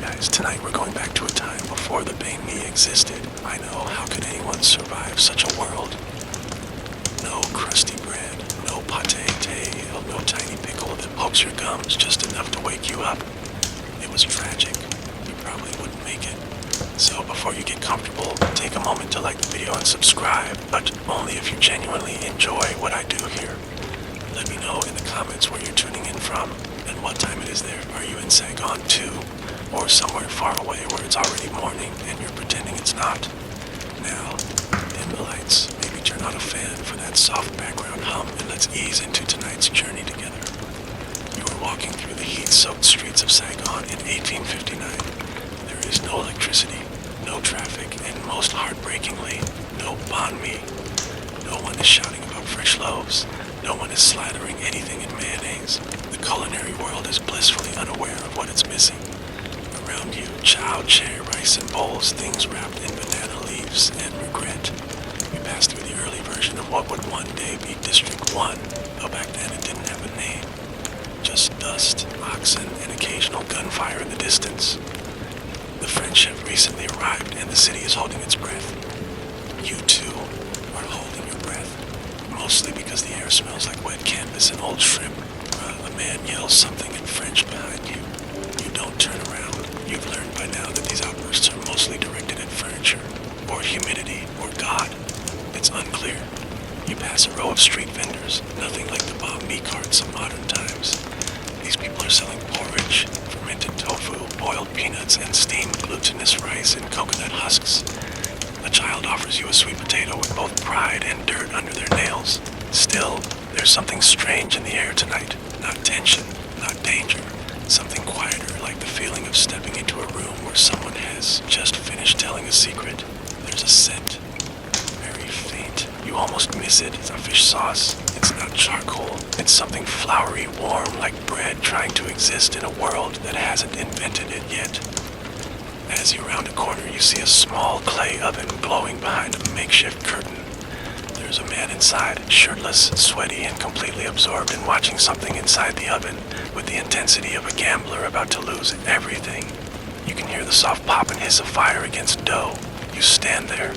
guys, tonight we're going back to a time before the banh mi existed. I know, how could anyone survive such a world? No crusty bread, no pate, no tiny pickle that pokes your gums just enough to wake you up. It was tragic. You probably wouldn't make it. So before you get comfortable, take a moment to like the video and subscribe, but only if you genuinely enjoy what I do here. Let me know in the comments where you're tuning in from and what time it is there. Are you in Saigon too? Or somewhere far away where it's already morning and you're pretending it's not? Now, dim the lights, maybe turn on a fan for that soft background hum, and let's ease into tonight's journey together. You are walking through the heat-soaked streets of Saigon in 1859. There is no electricity, no traffic, and most heartbreakingly, no banh mi. No one is shouting about fresh loaves. No one is slathering anything in mayonnaise. The culinary world is blissfully unaware of what it's missing. Around you, chow, chair, rice in bowls, things wrapped in banana leaves, and regret. You pass through the early version of what would one day be District 1, though back then it didn't have a name. Just dust, oxen, and occasional gunfire in the distance. The French have recently arrived, and the city is holding its breath. You too are holding your breath, mostly because the air smells like wet canvas and old shrimp. A man yells something in French behind you. You don't turn around. You've learned by now that these outbursts are mostly directed at furniture, or humidity, or God. It's unclear. You pass a row of street vendors, nothing like the banh mi carts of modern times. These people are selling porridge, fermented tofu, boiled peanuts, and steamed glutinous rice in coconut husks. A child offers you a sweet potato with both pride and dirt under their nails. Still, there's something strange in the air tonight. Not tension, not danger. Something quieter, like the feeling of stepping into a room where someone has just finished telling a secret. There's a scent. Very faint. You almost miss it. It's a fish sauce. It's not charcoal. It's something floury, warm, like bread trying to exist in a world that hasn't invented it yet. As you round a corner, you see a small clay oven glowing behind a makeshift curtain. There's a man inside, shirtless, sweaty, and completely absorbed in watching something inside the oven with the intensity of a gambler about to lose everything. You can hear the soft pop and hiss of fire against dough. You stand there,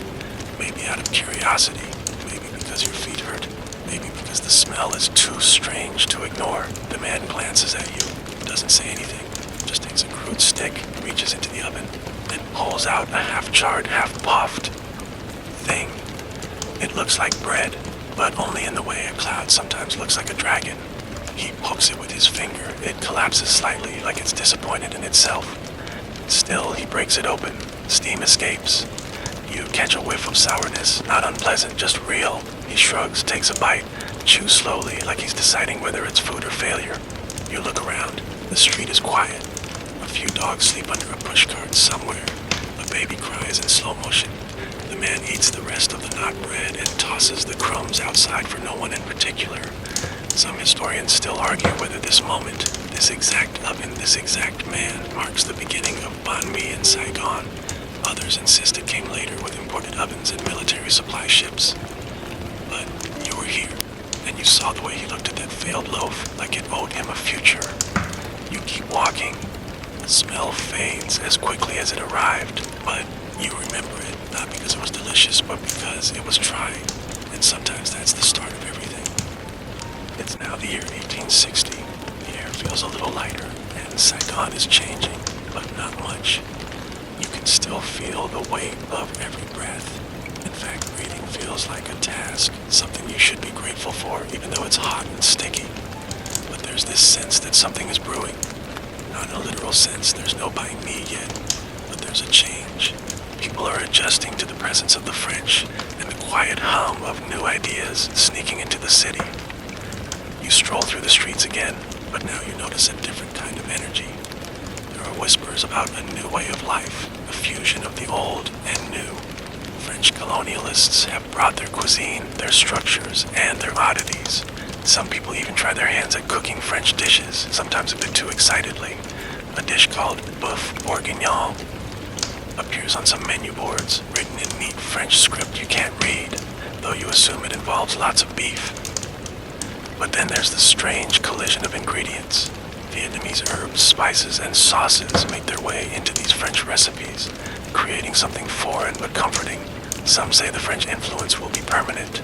maybe out of curiosity, maybe because your feet hurt, maybe because the smell is too strange to ignore. The man glances at you, doesn't say anything, just takes a crude stick, reaches into the oven, and pulls out a half-charred, half-puffed thing. It looks like bread, but only in the way a cloud sometimes looks like a dragon. He pokes it with his finger. It collapses slightly, like it's disappointed in itself. Still, he breaks it open. Steam escapes. You catch a whiff of sourness, not unpleasant, just real. He shrugs, takes a bite, chews slowly, like he's deciding whether it's food or failure. You look around. The street is quiet. A few dogs sleep under a pushcart somewhere. A baby cries in slow motion. The man eats the rest of the not bread and tosses the crumbs outside for no one in particular. Some historians still argue whether this moment, this exact oven, this exact man, marks the beginning of banh mi in Saigon. Others insist it came later with imported ovens and military supply ships. But you were here, and you saw the way he looked at that failed loaf, like it owed him a future. You keep walking. The smell fades as quickly as it arrived, but you remember it, not because it was delicious, but because it was trying. And sometimes that's the start of everything. It's now the year 1860. The air feels a little lighter, and Saigon is changing, but not much. You can still feel the weight of every breath. In fact, breathing feels like a task, something you should be grateful for, even though it's hot and sticky. But there's this sense that something is brewing. Not in a literal sense, there's no banh mi yet, but there's a change. People are adjusting to the presence of the French and the quiet hum of new ideas sneaking into the city. You stroll through the streets again, but now you notice a different kind of energy. There are whispers about a new way of life, a fusion of the old and new. French colonialists have brought their cuisine, their structures, and their oddities. Some people even try their hands at cooking French dishes, sometimes a bit too excitedly. A dish called boeuf bourguignon appears on some menu boards, written in neat French script you can't read, though you assume it involves lots of beef. But then there's the strange collision of ingredients. Vietnamese herbs, spices, and sauces make their way into these French recipes, creating something foreign but comforting. Some say the French influence will be permanent.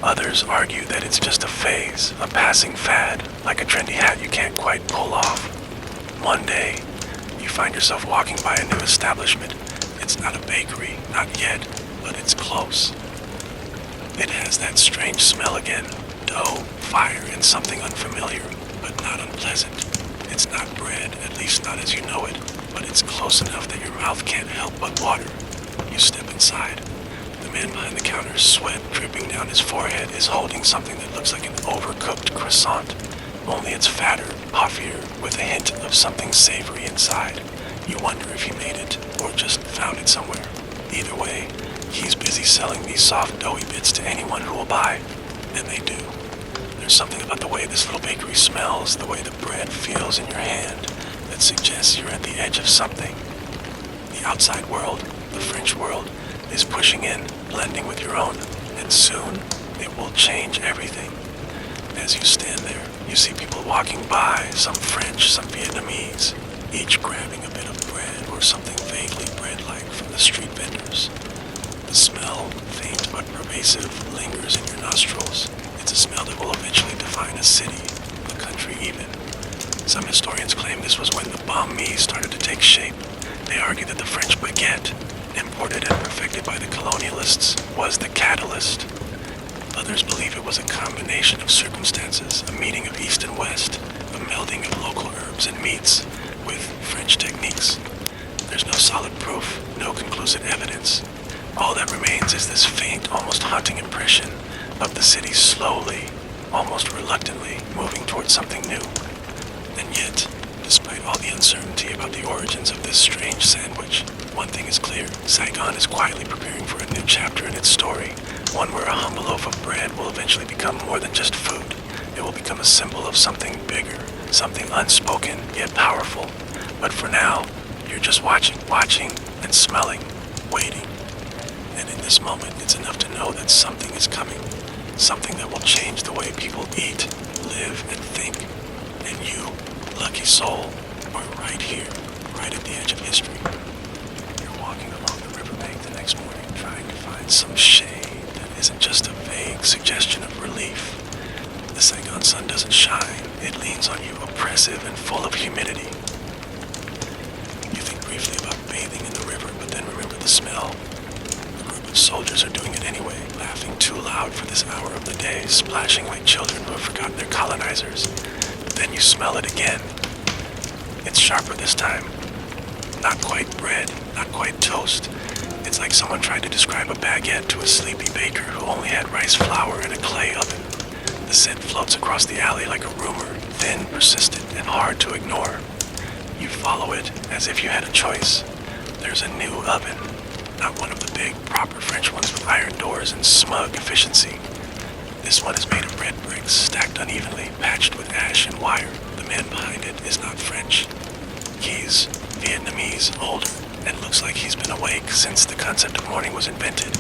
Others argue that it's just a phase, a passing fad, like a trendy hat you can't quite pull off. One day, you find yourself walking by a new establishment. It's not a bakery, not yet, but it's close. It has that strange smell again, dough, fire, and something unfamiliar, but not unpleasant. It's not bread, at least not as you know it, but it's close enough that your mouth can't help but water. You step inside. The man behind the counter, sweat dripping down his forehead, is holding something that looks like an overcooked croissant, only it's fatter, puffier, with a hint of something savory inside. You wonder if he made it, or just found it somewhere. Either way, he's busy selling these soft, doughy bits to anyone who will buy, and they do. There's something about the way this little bakery smells, the way the bread feels in your hand, that suggests you're at the edge of something. The outside world, the French world, is pushing in, blending with your own, and soon it will change everything. As you stand there, you see people walking by, some French, some Vietnamese, each grabbing a bit of bread or something vaguely bread-like from the street vendors. The smell, faint but pervasive, lingers in your nostrils. It's a smell that will eventually define a city, a country even. Some historians claim this was when the banh mi started to take shape. They argue that the French baguette, imported and perfected by the colonialists, was the catalyst. Others believe it was a combination of circumstances, a meeting of East and West, a melding of local herbs and meats with French techniques. There's no solid proof, no conclusive evidence. All that remains is this faint, almost haunting impression of the city slowly, almost reluctantly, moving towards something new. And yet, despite all the uncertainty about the origins of this strange sandwich, one thing is clear: Saigon is quietly preparing for a new chapter in its story, one where a humble loaf of bread will eventually become more than just food. It will become a symbol of something bigger, something unspoken yet powerful. But for now, you're just watching, and smelling, waiting. And in this moment, it's enough to know that something is coming, something that will change the way people eat, live, and think. And you, lucky soul, are right here, right at the edge of history. You're walking along the riverbank the next morning, trying to find some shade that isn't just a vague suggestion of relief. The Saigon sun doesn't shine. It leans on you, oppressive and full of humidity. You think briefly about bathing in the river, but then remember the smell. A group of soldiers are doing it anyway, laughing too loud for this hour of the day, splashing like children who have forgotten their colonizers. But then you smell it again. It's sharper this time. Not quite bread, not quite toast. It's like someone tried to describe a baguette to a sleepy baker who only had rice flour in a clay oven. The scent floats across the alley like a rumor, thin, persistent, and hard to ignore. You follow it as if you had a choice. There's a new oven, not one of the big, proper French ones with iron doors and smug efficiency. This one is made of red bricks, stacked unevenly, patched with ash and wire. The man behind it is not French. He's Vietnamese, older, and looks like he's been awake since the concept of morning was invented.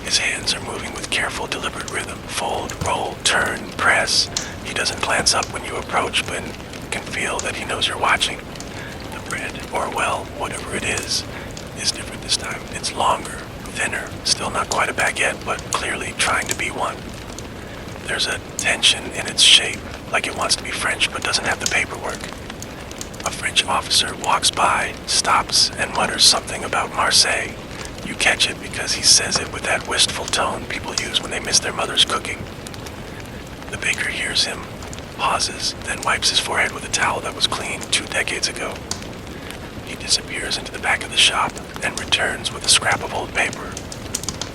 His hands are moving with careful, deliberate rhythm. Fold, roll, turn, press. He doesn't glance up when you approach, but can feel that he knows you're watching. The bread, or well, whatever it is different this time. It's longer, thinner, still not quite a baguette, but clearly trying to be one. There's a tension in its shape, like it wants to be French but doesn't have the paperwork. A French officer walks by, stops, and mutters something about Marseille. You catch it because he says it with that wistful tone people use when they miss their mother's cooking. The baker hears him, pauses, then wipes his forehead with a towel that was cleaned 2 decades ago. He disappears into the back of the shop and returns with a scrap of old paper.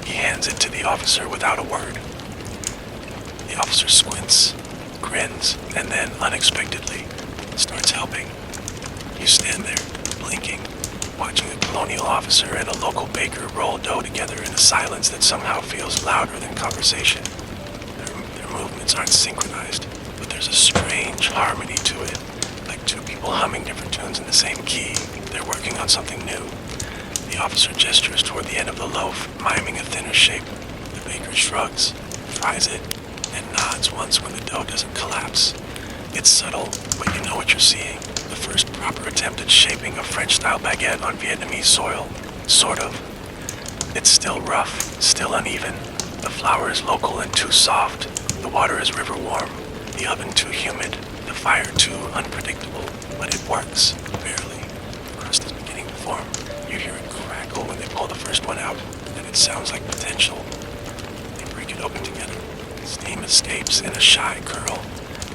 He hands it to the officer without a word. The officer squints, grins, and then, unexpectedly, starts helping. You stand there, blinking, watching a colonial officer and a local baker roll dough together in a silence that somehow feels louder than conversation. Their movements aren't synchronized, but there's a strange harmony to it, like two people humming different tunes in the same key. They're working on something new. The officer gestures toward the end of the loaf, miming a thinner shape. The baker shrugs, tries it, and nods once when the dough doesn't collapse. It It's subtle, but you know what you're seeing. The first proper attempt at shaping a French-style baguette on Vietnamese soil. Sort of. It's still rough, still uneven. The flour is local and too soft. The water is river warm. The oven too humid. The fire too unpredictable. But it works, barely. The crust is beginning to form. You hear it crackle when they pull the first one out, and it sounds like potential. They break it open together. Steam escapes in a shy curl.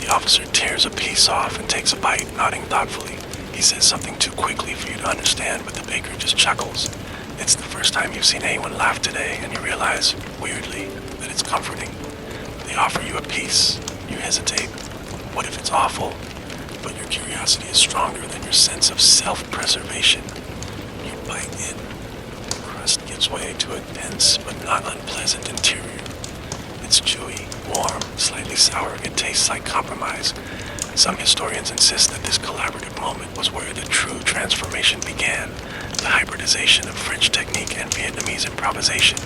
The officer tears a piece off and takes a bite, nodding thoughtfully. He says something too quickly for you to understand, but the baker just chuckles. It's the first time you've seen anyone laugh today, and you realize, weirdly, that it's comforting. They offer you a piece. You hesitate. What if it's awful? But your curiosity is stronger than your sense of self-preservation. You bite in. The crust gives way to a dense but not unpleasant interior. It's chewy, warm, slightly sour. It tastes like compromise. Some historians insist that this collaborative moment was where the true transformation began, the hybridization of French technique and Vietnamese improvisation.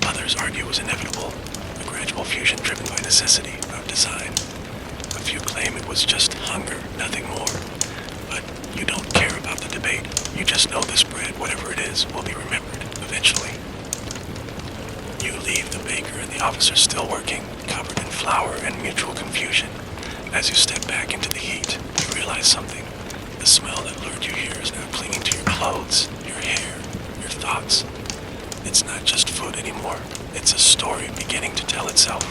Others argue it was inevitable, a gradual fusion driven by necessity, not design. A few claim it was just hunger, nothing more. But you don't care about the debate. You just know this bread, whatever it is, will be remembered eventually. You leave the baker and the officer still working, covered in flour and mutual confusion. As you step back into the heat, you realize something. The smell that lured you here is now clinging to your clothes, your hair, your thoughts. It's not just food anymore. It's a story beginning to tell itself.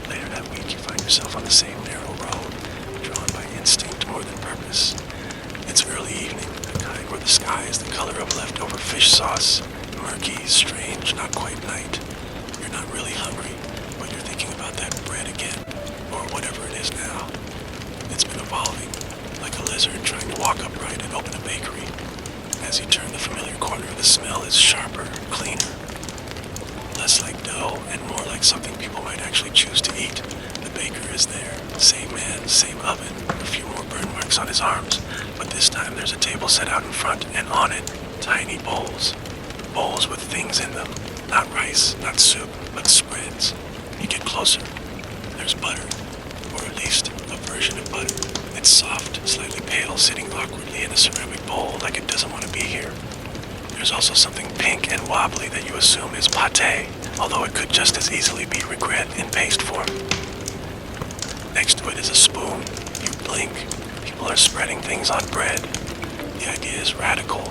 Later that week, you find yourself on the same narrow road, drawn by instinct more than purpose. It's early evening, the kind where the sky is the color of leftover fish sauce. Murky, strange, not quite night. You're not really hungry, but you're thinking about that bread again, or whatever it is now. It's been evolving, like a lizard trying to walk upright and open a bakery. As you turn the familiar corner, the smell is sharper, cleaner. Less like dough and more like something people might actually choose to eat. The baker is there, same man, same oven, a few more burn marks on his arms, but this time there's a table set out in front, and on it, tiny bowls. Bowls with things in them. Not rice, not soup, but spreads. You get closer. There's butter, or at least a version of butter. It's soft, slightly pale, sitting awkwardly in a ceramic bowl like it doesn't want to be here. There's also something pink and wobbly that you assume is pâté, although it could just as easily be regret in paste form. Next to it is a spoon. You blink. People are spreading things on bread. The idea is radical.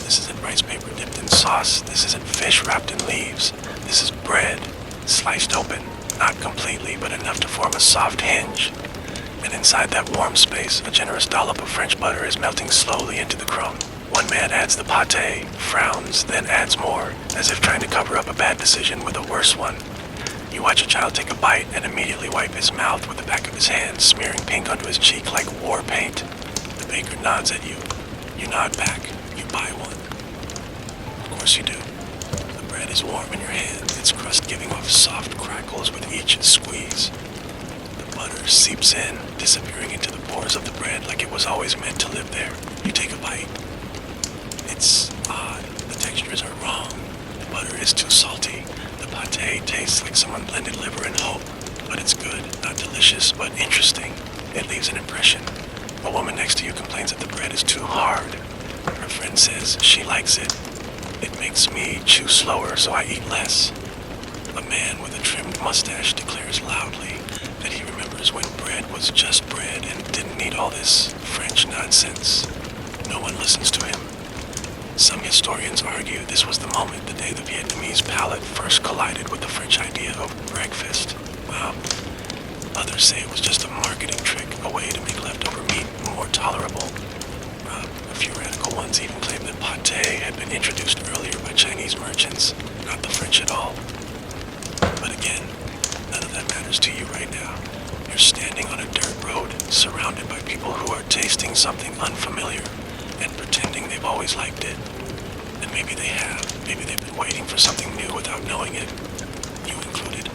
This isn't rice paper dipped in sauce. This isn't fish wrapped in leaves. This is bread, sliced open, not completely, but enough to form a soft hinge. And inside that warm space, a generous dollop of French butter is melting slowly into the crumb. One man adds the pâté, frowns, then adds more, as if trying to cover up a bad decision with a worse one. You watch a child take a bite and immediately wipe his mouth with the back of his hand, smearing pink onto his cheek like war paint. The baker nods at you. You nod back. You buy one. Of course you do. The bread is warm in your hand, its crust giving off soft crackles with each squeeze. The butter seeps in, disappearing into the pores of the bread like it was always meant to live there. You take a bite. It's odd. The textures are wrong. The butter is too salty. The pâté tastes like someone blended liver and hope. But it's good, not delicious, but interesting. It leaves an impression. A woman next to you complains that the bread is too hard. Her friend says she likes it. It makes me chew slower, so I eat less. A man with a trimmed mustache declares loudly that he remembers when bread was just bread and didn't need all this French nonsense. No one listens to him. Some historians argue this was the moment, the day the Vietnamese palate first collided with the French idea of breakfast. Others say it was just a marketing trick, a way to make leftover meat more tolerable. A few radical ones even claim that pâté had been introduced earlier by Chinese merchants, not the French at all. But again, none of that matters to you right now. You're standing on a dirt road, surrounded by people who are tasting something unfamiliar and pretending they've always liked it. And maybe they have. Maybe they've been waiting for something new without knowing it. You included.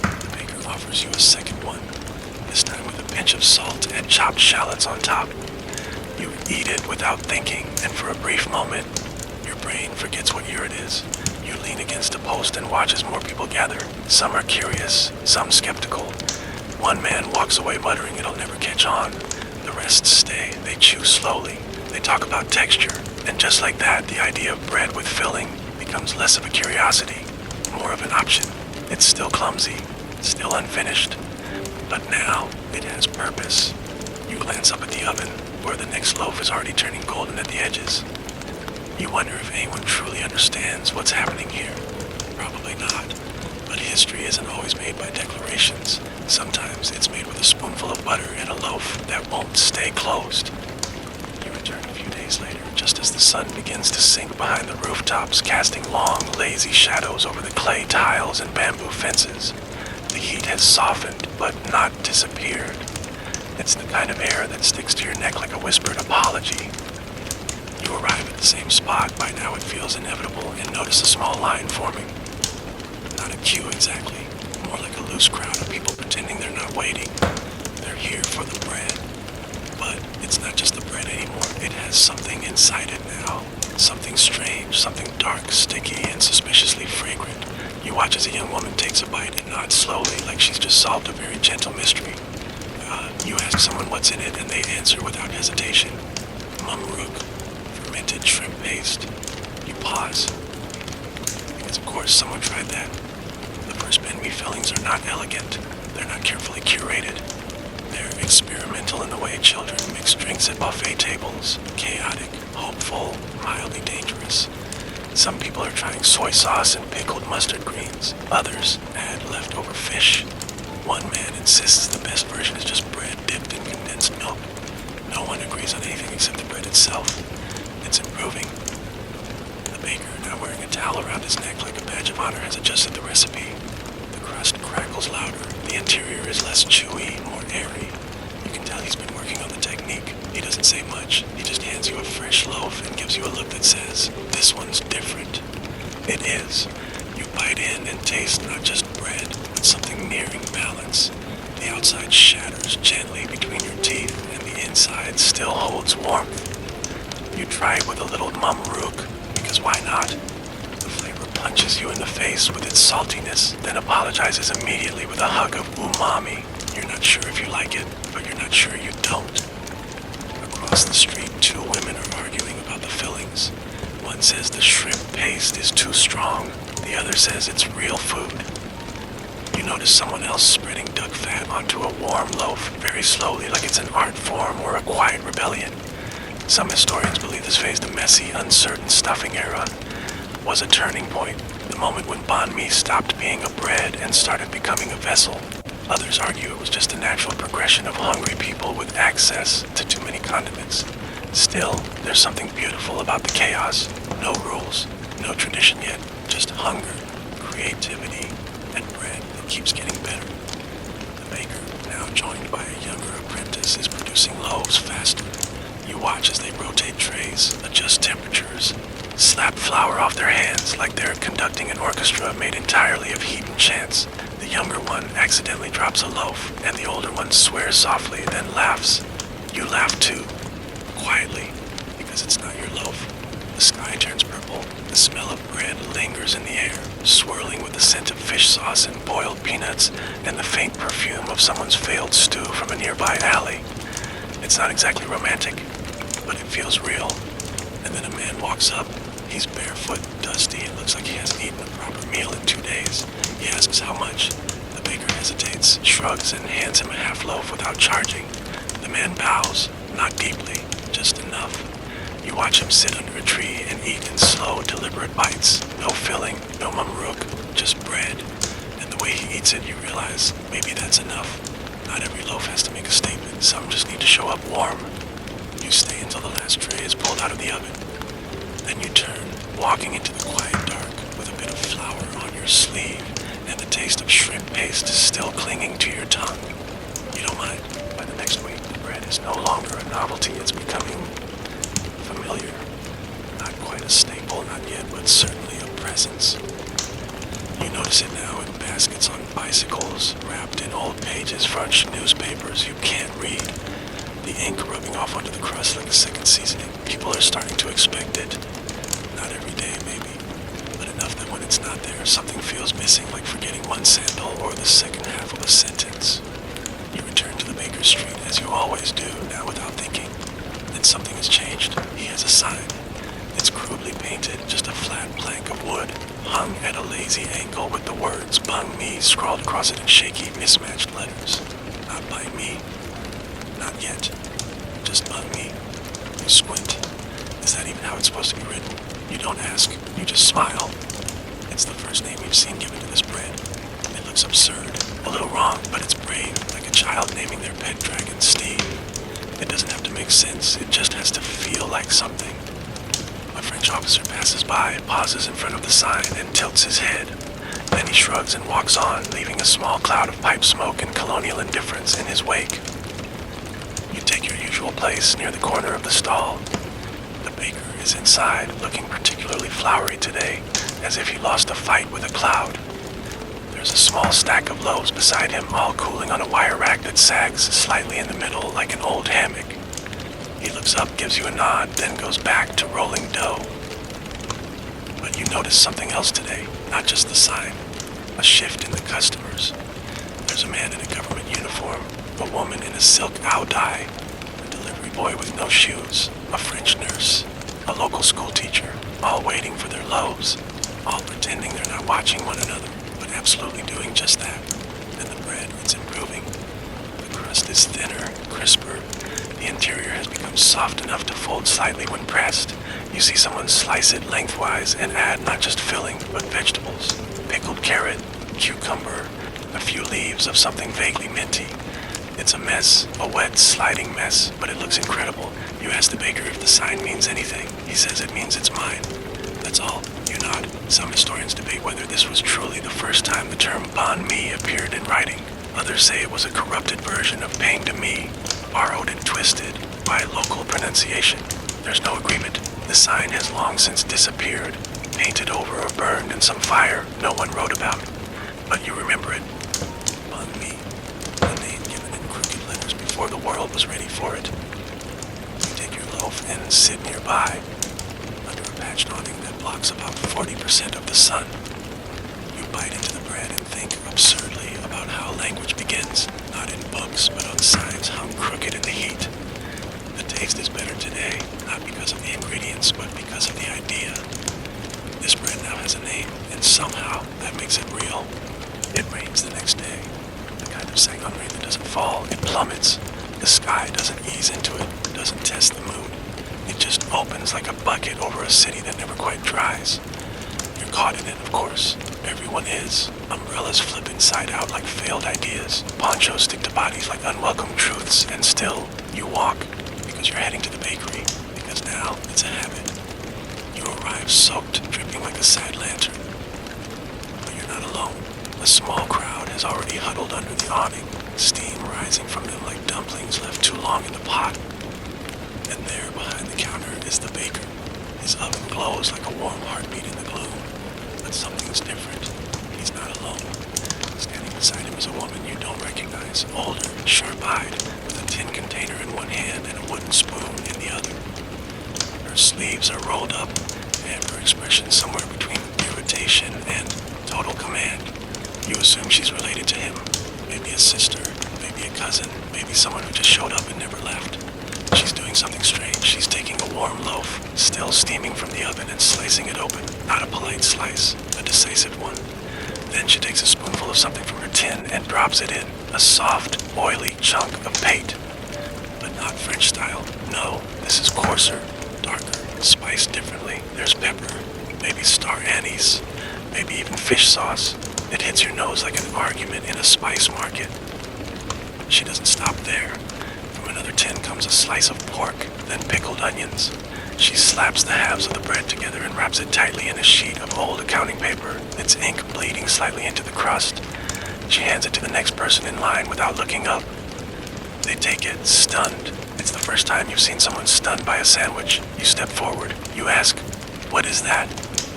The baker offers you a second one, this time with a pinch of salt and chopped shallots on top. You eat it without thinking, and for a brief moment, your brain forgets what year it is. You lean against a post and watch as more people gather. Some are curious, some skeptical. One man walks away muttering it'll never catch latch on. The rest stay. They chew slowly. They talk about texture. And just like that, the idea of bread with filling becomes less of a curiosity, more of an option. It's still clumsy, still unfinished, but now it has purpose. You glance up at the oven, where the next loaf is already turning golden at the edges. You wonder if anyone truly understands what's happening here. Probably not. But history isn't always made by declarations. Sometimes it's made with a spoonful of butter and a loaf that won't stay closed. You return a few days later, just as the sun begins to sink behind the rooftops, casting long, lazy shadows over the clay tiles and bamboo fences. The heat has softened, but not disappeared. It's the kind of air that sticks to your neck like a whispered apology. You arrive at the same spot. By now it feels inevitable, and notice a small line forming. Not a queue exactly, more like a loose crowd of people pretending they're not waiting. They're here for the bread. But it's not just the bread anymore. It has something inside it now. Something strange, something dark, sticky, and suspiciously fragrant. You watch as a young woman takes a bite and nods slowly, like she's just solved a very gentle mystery. You ask someone what's in it, and they answer without hesitation. Mumruk, fermented shrimp paste. You pause. Because of course someone tried that. The first banh mi fillings are not elegant. They're not carefully curated. They're experimental in the way children mix drinks at buffet tables. Chaotic, hopeful, mildly dangerous. Some people are trying soy sauce and pickled mustard greens. Others add leftover fish. One man insists the best version is just bread dipped in condensed milk. No one agrees on anything except the bread itself. It's improving. The baker, now wearing a towel around his neck like a badge of honor, has adjusted the recipe. The crust crackles louder. The interior is less chewy, more airy. You can tell he's been working on the technique. He doesn't say much. He just hands you a fresh loaf and gives you a look that says, "This one's different." It is. You bite in and taste not just bread, but something nearing balance. The outside shatters gently between your teeth, and the inside still holds warmth. You try it with a little mumruk, because why not? The flavor punches you in the face with its saltiness, then apologizes immediately with a hug of umami. You're not sure if you like it, but you're not sure you don't. Across the street, two women are arguing about the fillings. One says the shrimp paste is too strong. The other says it's real food. You notice someone else spreading duck fat onto a warm loaf very slowly, like it's an art form or a quiet rebellion. Some historians believe this phase, the messy, uncertain stuffing era, was a turning point, the moment when banh mi stopped being a bread and started becoming a vessel. Others argue it was just a natural progression of hungry people with access to too many condiments. Still, there's something beautiful about the chaos. No rules, no tradition yet, just hunger, creativity, and bread that keeps getting better. The baker, now joined by a younger apprentice, is producing loaves faster. You watch as they rotate trays, adjust temperatures, slap flour off their hands like they're conducting an orchestra made entirely of heat and chance. The younger one accidentally drops a loaf, and the older one swears softly, then laughs. You laugh too, quietly, because it's not your loaf. The sky turns purple. The smell of bread lingers in the air, swirling with the scent of fish sauce and boiled peanuts, and the faint perfume of someone's failed stew from a nearby alley. It's not exactly romantic, but it feels real. And then a man walks up. He's barefoot, dusty, and looks like he hasn't eaten a proper meal in 2 days. He asks how much. The baker hesitates, shrugs, and hands him a half loaf without charging. The man bows, not deeply, just enough. You watch him sit under a tree and eat in slow, deliberate bites. No filling, no mamruk, just bread. And the way he eats it, you realize maybe that's enough. Not every loaf has to make a statement. Some just need to show up warm. You stay until the last tray is pulled out of the oven. Then you turn, walking into the quiet dark with a bit of flour on your sleeve, and the taste of shrimp paste is still clinging to your tongue. You don't mind. By the next week, the bread is no longer a novelty. It's becoming familiar. Not quite a staple, not yet, but certainly a presence. You notice it now in baskets on bicycles, wrapped in old pages, French newspapers you can't read. The ink rubbing off onto the crust like a second seasoning. People are starting to expect it. Not every day, maybe, but enough that when it's not there, something feels missing, like forgetting one sandal or the second half of a sentence. You return to the baker's your street as you always do, now without thinking. Then something has changed. He has a sign. It's crudely painted, just a flat plank of wood, hung at a lazy angle with the words Banh Mi scrawled across it in shaky, mismatched letters. Not by me. Not yet. Just Banh Mi. You squint. Is that even how it's supposed to be written? You don't ask. You just smile. It's the first name you've seen given to this bread. It looks absurd. A little wrong, but it's brave, like a child naming their pet dragon Steve. It doesn't have to make sense. It just has to feel like something. A French officer passes by, pauses in front of the sign, and tilts his head. Then he shrugs and walks on, leaving a small cloud of pipe smoke and colonial indifference in his wake. You take your usual place near the corner of the stall. The baker is inside, looking particularly flowery today, as if he lost a fight with a cloud. There's a small stack of loaves beside him, all cooling on a wire rack that sags slightly in the middle like an old hammock. He looks up, gives you a nod, then goes back to rolling dough. But you notice something else today, not just the sign. A shift in the customers. There's a man in a government uniform, a woman in a silk owl dye, a delivery boy with no shoes, a French nurse, a local school teacher, all waiting for their loaves, all pretending they're not watching one another, but absolutely doing just that. And the bread, it's improving. The crust is thinner, crisper. The interior has become soft enough to fold slightly when pressed. You see someone slice it lengthwise and add not just filling, but vegetables. Pickled carrot, cucumber, a few leaves of something vaguely minty. It's a mess, a wet, sliding mess, but it looks incredible. You ask the baker if the sign means anything. He says it means it's mine. That's all. You nod. Some historians debate whether this was truly the first time the term Banh Mi appeared in writing. Others say it was a corrupted version of pain to me, borrowed and twisted by local pronunciation. There's no agreement. The sign has long since disappeared, painted over or burned in some fire no one wrote about. But you remember it. Banh Mi, a name given in crooked letters before the world was ready for it. You take your loaf and sit nearby, under a patched awning that blocks about 40% of the sun. You bite into the bread and think absurdly about how language begins, not in books, but on signs hung crooked in the heat. The taste is better today, not because of the ingredients, but because of the idea. This bread now has a name, and somehow that makes it real. It rains the next day. The kind of Saigon rain that doesn't fall, it plummets. The sky doesn't ease into it, doesn't test the mood. It just opens like a bucket over a city that never quite dries. You're caught in it, of course. Everyone is. Umbrellas flip inside out like failed ideas. Ponchos stick to bodies like unwelcome truths, and still, you walk. Because you're heading to the bakery. Because now, it's a habit. You arrive soaked, dripping like a sad lantern. But you're not alone. A small crowd has already huddled under the awning, steam rising from them like dumplings left too long in the pot. And there, behind the counter, is the baker. His oven glows like a warm heartbeat in the gloom. But something's different. He's not alone. Standing beside him is a woman you don't recognize, older, sharp-eyed, with a tin container in one hand and a wooden spoon in the other. Her sleeves are rolled up, and her expression somewhere between irritation and total command. You assume she's related to him. Maybe a sister, maybe a cousin, maybe someone who just showed up and never left. She's doing something strange. She's taking a warm loaf, still steaming from the oven, and slicing it open. Not a polite slice, a decisive one. Then she takes a spoonful of something from her tin and drops it in. A soft, oily chunk of pate. But not French style. No, this is coarser, darker, spiced differently. There's pepper, maybe star anise, maybe even fish sauce. It hits your nose like an argument in a spice market. She doesn't stop there. From another tin comes a slice of pork, then pickled onions. She slaps the halves of the bread together and wraps it tightly in a sheet of old accounting paper, its ink bleeding slightly into the crust. She hands it to the next person in line without looking up. They take it, stunned. It's the first time you've seen someone stunned by a sandwich. You step forward. You ask, "What is that?"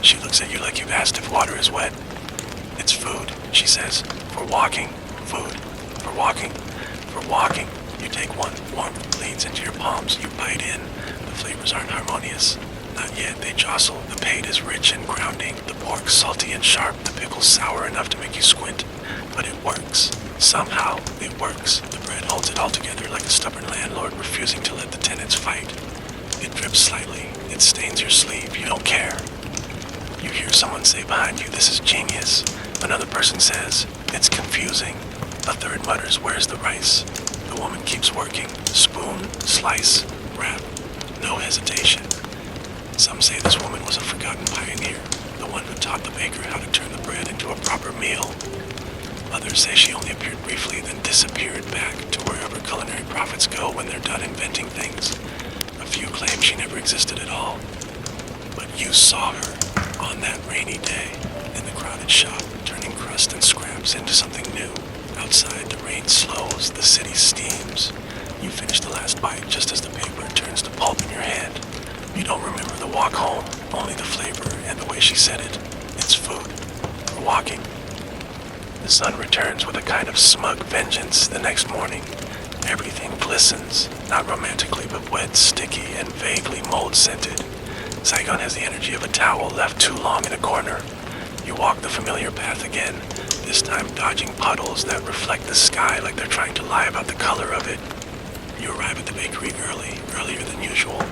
She looks at you like you've asked if water is wet. "It's food," she says. "For walking. Food. For walking. For walking." You take one. Warmth bleeds into your palms. You bite in. The flavors aren't harmonious. Not yet. They jostle. The pate is rich and grounding. The pork salty and sharp. The pickle sour enough to make you squint. But it works. Somehow, it works. The bread holds it all together like a stubborn landlord refusing to let the tenants fight. It drips slightly. It stains your sleeve. You don't care. You hear someone say behind you, "This is genius." Another person says, "It's confusing." A third mutters, "Where's the rice?" The woman keeps working. Spoon, slice, wrap. No hesitation. Some say this woman was a forgotten pioneer, the one who taught the baker how to turn the bread into a proper meal. Others say she only appeared briefly, then disappeared back to wherever culinary prophets go when they're done inventing things. A few claim she never existed at all. But you saw her on that rainy day in the crowded shop, turning crust and scraps into something new. Outside, the rain slows, the city steams. You finish the last bite just as the paper turns to pulp in your hand. You don't remember the walk home, only the flavor and the way she said it. It's food. For walking. The sun returns with a kind of smug vengeance the next morning. Everything glistens, not romantically but wet, sticky, and vaguely mold-scented. Saigon has the energy of a towel left too long in a corner. You walk the familiar path again, this time dodging puddles that reflect the sky like they're trying to lie about the color of it. You arrive at the bakery earlier than usual.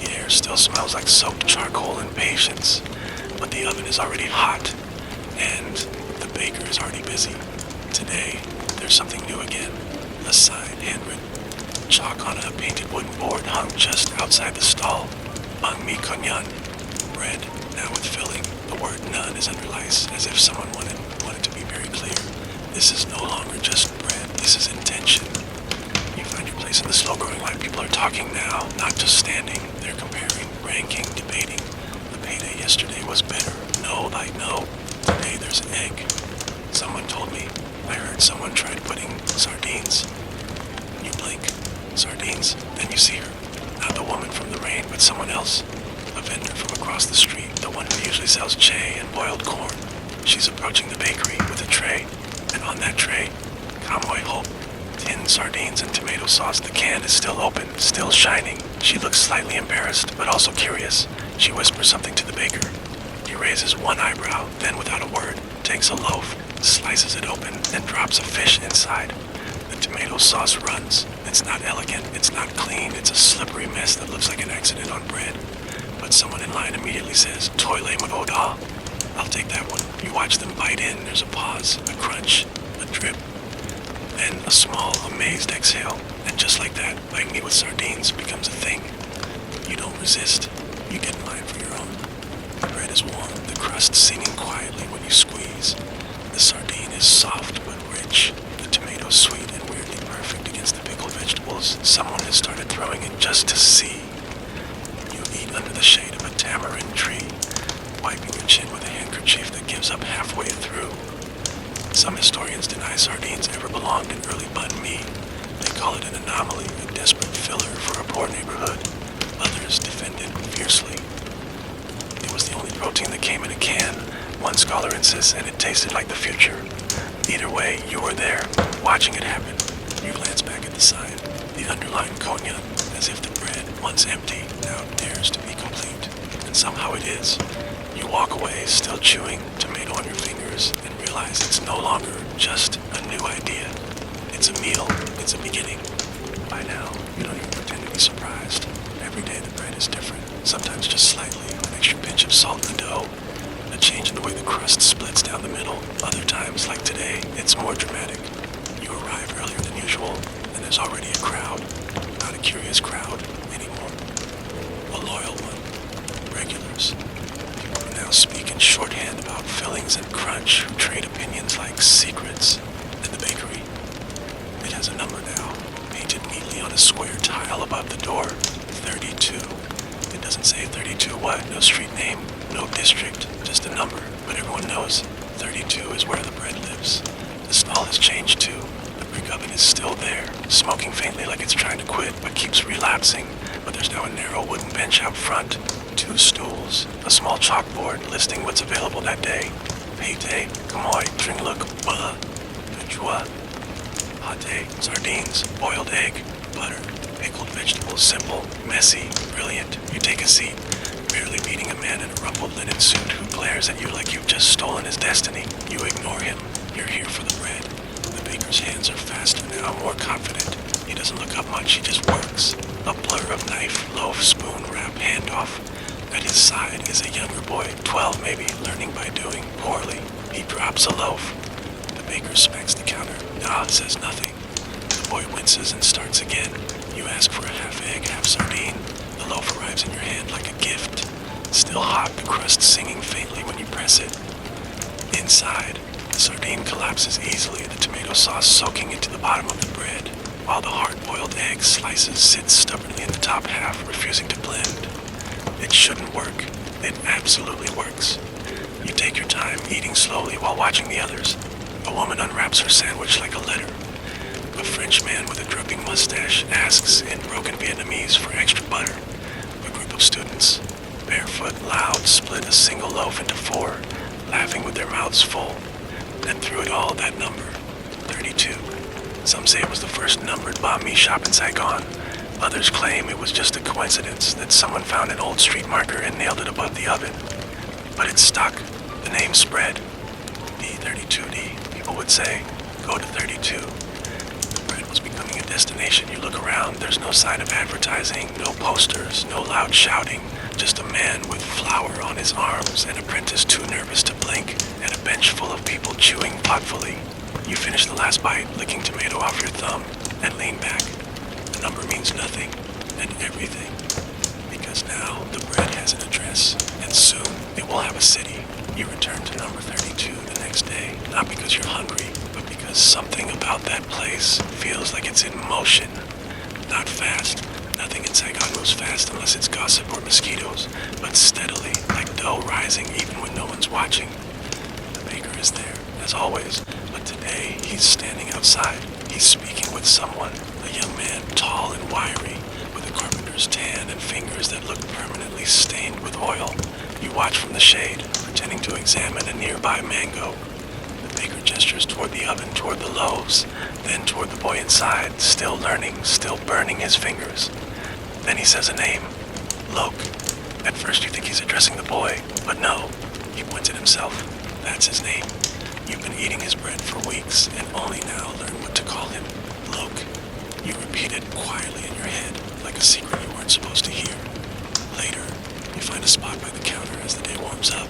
The air still smells like soaked charcoal and patience, but the oven is already hot, and the baker is already busy. Today, there's something new again. A sign, handwritten. Chalk on a painted wooden board hung just outside the stall. Banh mi konyan. Bread, now with filling. The word none is under lice, as if someone wanted to be very clear. This is no longer just bread. This is intention. You find your place in the slow-growing line. People are talking now, not just standing. They're comparing, ranking, debating. The payday yesterday was better. No, like no. Today there's an egg. Someone told me. I heard someone tried putting sardines. You blink. Sardines. Then you see her. Not the woman from the rain, but someone else. A vendor from across the street, the one who usually sells che and boiled corn. She's approaching the bakery with a tray. And on that tray, Kamoy Hope. Tin sardines and tomato sauce. The can is still open, still shining. She looks slightly embarrassed, but also curious. She whispers something to the baker. He raises one eyebrow, then without a word, takes a loaf, slices it open, and drops a fish inside. The tomato sauce runs. It's not elegant, it's not clean, it's a slippery mess that looks like an accident on bread. But someone in line immediately says, "Toile magoda." I'll take that one. You watch them bite in, there's a pause, a crunch, a drip, then a small, amazed exhale. And just like that, biting me with sardines becomes a thing. You don't resist, you get in line for your own. The bread is warm, the crust singing quietly when you squeeze. The sardine is soft but rich, the tomato sweet and weirdly perfect against the pickled vegetables someone has started throwing in just to see. You eat under the shade of a tamarind tree, wiping your chin with a handkerchief that gives up halfway through. Some historians deny sardines ever belonged in early banh mi. They call it an anomaly, a desperate filler for a poor neighborhood. Others defend it fiercely. It was the only protein that came in a can, one scholar insists, and it tasted like the future. Either way, you were there, watching it happen. You glance back at the sign, the underlined konyan, as if the bread, once empty, now dares to be complete. And somehow it is. You walk away, still chewing, tomato on your fingers, and realize it's no longer just a new idea. It's a meal. It's a beginning. By now, you don't even pretend to be surprised. Every day the bread is different, sometimes just slightly, an extra pinch of salt in the dough, a change in the way the crust splits down the middle. Other times, like today, it's more dramatic. You arrive earlier than usual, and there's already a crowd. Not a curious crowd anymore. A loyal one. Regulars. People who now speak in shorthand about fillings and crunch, who trade opinions like secrets. And the bakery. It has a number now, painted neatly on a square tile above the door. 32. It doesn't say 32 what, no street name, no district, just a number. But everyone knows 32 is where the bread lives. The stall has changed too. The brick oven is still there, smoking faintly like it's trying to quit, but keeps relapsing. But there's now a narrow wooden bench out front, 2 stools, a small chalkboard listing what's available that day. Pate, kamoy, tringluk, bulla, pechua, pate, sardines, boiled egg, butter, pickled vegetables, simple, messy, brilliant. You take a seat, barely meeting a man in a rumpled linen suit who glares at you like you've just stolen his destiny. You ignore him. You're here for the bread. The baker's hands are faster now, more confident. He doesn't look up much, he just works. A blur of knife, loaf, spoon, wrap, handoff. At his side is a younger boy, 12 maybe, learning by doing, poorly. He drops a loaf. The baker smacks the counter. Says nothing. The boy winces and starts again. You ask for a half egg, half sardine. The loaf arrives in your hand like a gift. Still hot, the crust singing faintly when you press it. Inside, the sardine collapses easily, the tomato sauce soaking into the bottom of the bread, while the hard-boiled egg slices sit stubbornly in the top half, refusing to blend. It shouldn't work. It absolutely works. You take your time, eating slowly while watching the others. A woman unwraps her sandwich like a letter. A French man with a drooping mustache asks in broken Vietnamese for extra butter. A group of students, barefoot, loud, split a single loaf into 4, laughing with their mouths full. And through it all, that number, 32. Some say it was the first numbered banh mi shop in Saigon. Others claim it was just a coincidence that someone found an old street marker and nailed it above the oven. But it stuck. The name spread. D32D, people would say. Go to 32. The bread was becoming a destination. You look around, there's no sign of advertising, no posters, no loud shouting. Just a man with flour on his arms, an apprentice too nervous to blink, and a bench full of people chewing thoughtfully. You finish the last bite, licking tomato off your thumb, and lean back. The number means nothing, and everything. Because now the bread has an address, and soon it will have a city. You return to number 32 the next day, not because you're hungry, but because something about that place feels like it's in motion. Not fast. Nothing in Saigon moves fast unless it's gossip or mosquitoes, but steadily, like dough rising even when no one's watching. The baker is there, as always, but today he's standing outside. He's speaking with someone, a young man, tall and wiry, with a carpenter's tan and fingers that look permanently stained with oil. You watch from the shade, pretending to examine a nearby mango. The baker gestures toward the oven, toward the loaves, then toward the boy inside, still learning, still burning his fingers. Then he says a name, Lok. At first you think he's addressing the boy, but no, he points at himself. That's his name. You've been eating his bread for weeks, and only now learn what to call him. Lok. You repeat it quietly in your head, like a secret you weren't supposed to hear. Later, you find a spot by the counter as the day warms up.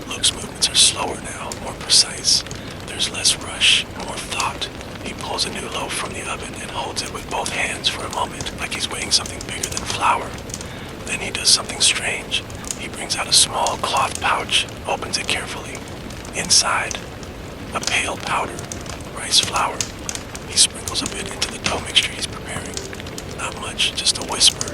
Lok's movements are slower now, more precise. There's less rush, more thought. He pulls a new loaf from the oven and holds it with both hands for a moment, like he's weighing something bigger than flour. Then he does something strange. He brings out a small cloth pouch, opens it carefully. Inside, a pale powder, rice flour. He sprinkles a bit into the dough mixture he's preparing. Not much, just a whisper.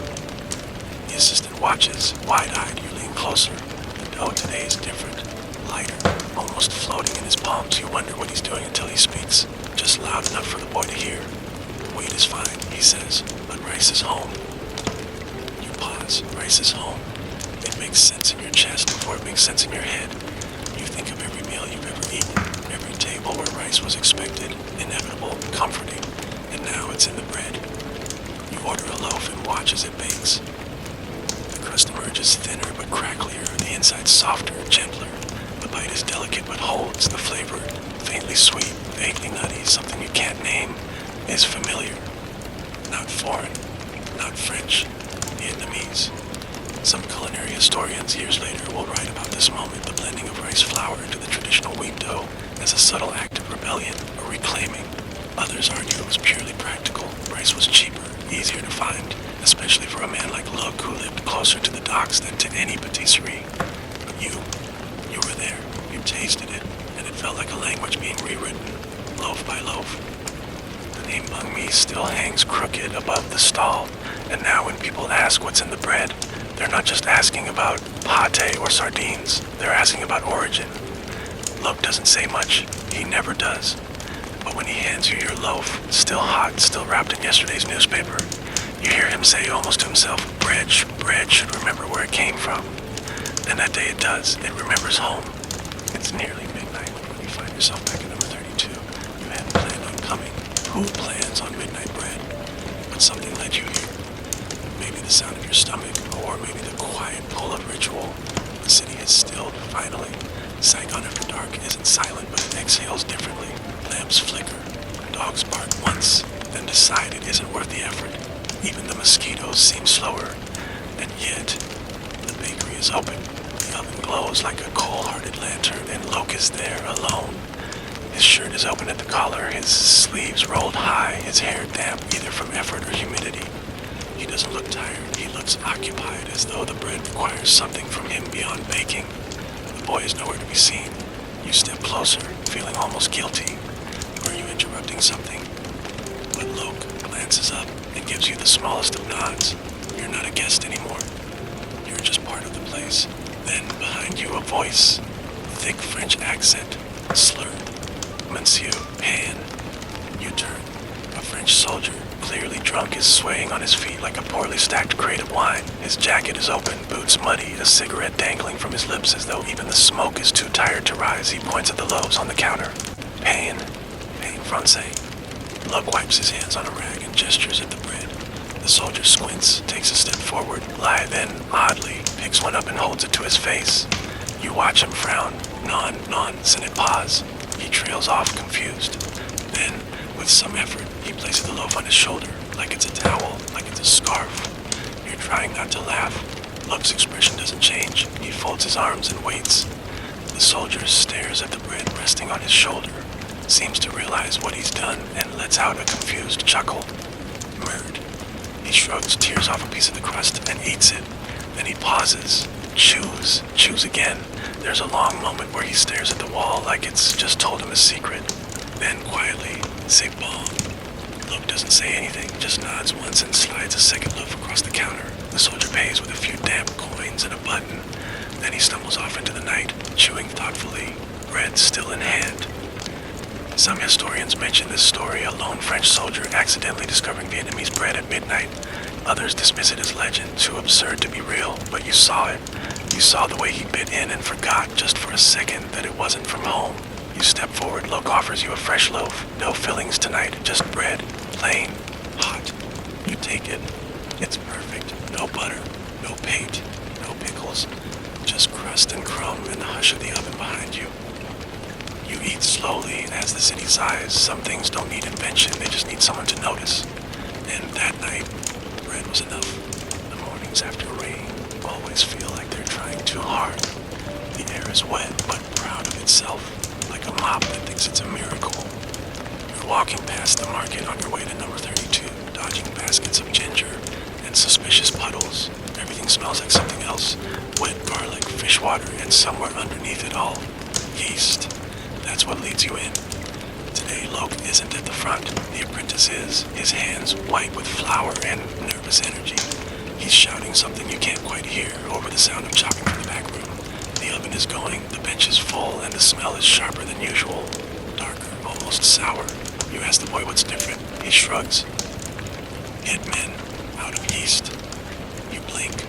The assistant watches, wide-eyed. You lean closer. The dough today is different, lighter, almost floating in his palms. You wonder what he's doing until he speaks, just loud enough for the boy to hear. Wheat is fine, he says, but rice is home. You pause. Rice is home. It makes sense in your chest before it makes sense in your head. You think of every meal you've ever eaten, every table where rice was expected, inevitable, comforting, and now it's in the bread. You order a loaf and watch as it bakes. The crust emerges thinner but cracklier, the inside softer, gentler. The bite is delicate but holds the flavor, faintly sweet, vaguely nutty, something you can't name, is familiar. Not foreign, not French, Vietnamese. Some culinary historians years later will write about this moment, the blending of rice flour into the traditional wheat dough, as a subtle act of rebellion or reclaiming. Others argue it was purely practical. Rice was cheaper, easier to find, especially for a man like Lok who lived closer to the docks than to any patisserie. But you were there. You tasted it, and it felt like a language being rewritten, loaf by loaf. The name Banh Mi still hangs crooked above the stall, and now when people ask what's in the bread, they're not just asking about pate or sardines, they're asking about origin. Lok doesn't say much, he never does. But when he hands you your loaf, still hot, still wrapped in yesterday's newspaper, you hear him say almost to himself, bread should remember where it came from. And that day it does, it remembers home. It's nearly midnight when you find yourself back at number 32. You hadn't planned on coming. Who plans on midnight bread? But something led you here. Maybe the sound of your stomach, or maybe the quiet pull of ritual. The city has stilled, finally. Saigon after dark isn't silent, but it exhales differently. Lamps flicker, dogs bark once, then decide it isn't worth the effort. Even the mosquitoes seem slower, and yet the bakery is open. The oven glows like a cold-hearted lantern, and Loke is there alone. His shirt is open at the collar, his sleeves rolled high, his hair damp either from effort or humidity. He doesn't look tired, he looks occupied, as though the bread requires something from him beyond baking. The boy is nowhere to be seen. You step closer, feeling almost guilty. Are you interrupting something? But Loke glances up and gives you the smallest of nods. You're not a guest anymore. You're just part of the place. Then, behind you, a voice. Thick French accent. Slurred. Monsieur, pan. You turn. A French soldier, clearly drunk, is swaying on his feet like a poorly stacked crate of wine. His jacket is open, boots muddy, a cigarette dangling from his lips as though even the smoke is too tired to rise. He points at the loaves on the counter. Pain francais. Luck wipes his hands on a rag and gestures at the bread. The soldier squints, takes a step forward, then, oddly, picks one up and holds it to his face. You watch him frown. Non, ce n'est pas. He trails off, confused. Then, with some effort, he places the loaf on his shoulder, like it's a towel, like it's a scarf. You're trying not to laugh. Luck's expression doesn't change. He folds his arms and waits. The soldier stares at the bread resting on his shoulder, seems to realize what he's done, and lets out a confused chuckle. Murd. He shrugs, tears off a piece of the crust, and eats it. Then he pauses. Chews again. There's a long moment where he stares at the wall like it's just told him a secret. Then quietly, c'est bon. Luke doesn't say anything, just nods once and slides a second loaf across the counter. The soldier pays with a few damp coins and a button. Then he stumbles off into the night, chewing thoughtfully, bread still in hand. Some historians mention this story, a lone French soldier accidentally discovering Vietnamese bread at midnight. Others dismiss it as legend, too absurd to be real, but you saw it. You saw the way he bit in and forgot, just for a second, that it wasn't from home. You step forward, Luke offers you a fresh loaf. No fillings tonight, just bread. Plain. Hot. You take it. It's perfect. No butter. No pate. No pickles. Just crust and crumb and the hush of the oven behind you. You eat slowly as the city sighs. Some things don't need invention, they just need someone to notice. And that night, the bread was enough. The mornings after rain always feel like they're trying too hard. The air is wet, but proud of itself, like a mop that thinks it's a miracle. You're walking past the market on your way to number 32, dodging baskets of ginger and suspicious puddles. Everything smells like something else. Wet garlic, fish water, and somewhere underneath it all, yeast. That's what leads you in. Today, Loke isn't at the front. The apprentice is, his hands white with flour and nervous energy. He's shouting something you can't quite hear over the sound of chopping from the back room. The oven is going, the bench is full, and the smell is sharper than usual. Darker, almost sour. You ask the boy what's different. He shrugs. Hit men, out of yeast. You blink.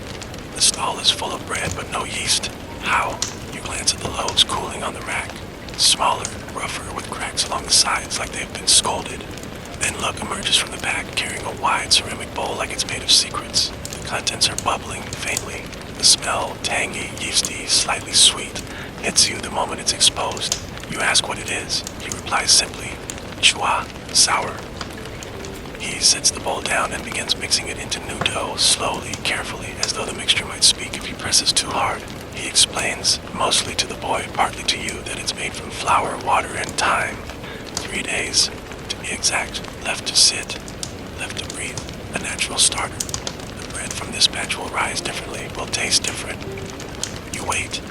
The stall is full of bread, but no yeast. How? You glance at the loaves cooling on the rack. Smaller, rougher, with cracks along the sides like they've been scolded. Then Luck emerges from the back, carrying a wide ceramic bowl like it's made of secrets. The contents are bubbling faintly. The smell, tangy, yeasty, slightly sweet, hits you the moment it's exposed. You ask what it is. He replies simply, chua, sour. He sets the bowl down and begins mixing it into new dough, slowly, carefully, as though the mixture might speak if he presses too hard. He explains, mostly to the boy, partly to you, that it's made from flour, water, and time. 3 days, to be exact, left to sit, left to breathe, a natural starter. The bread from this batch will rise differently, will taste different. You wait.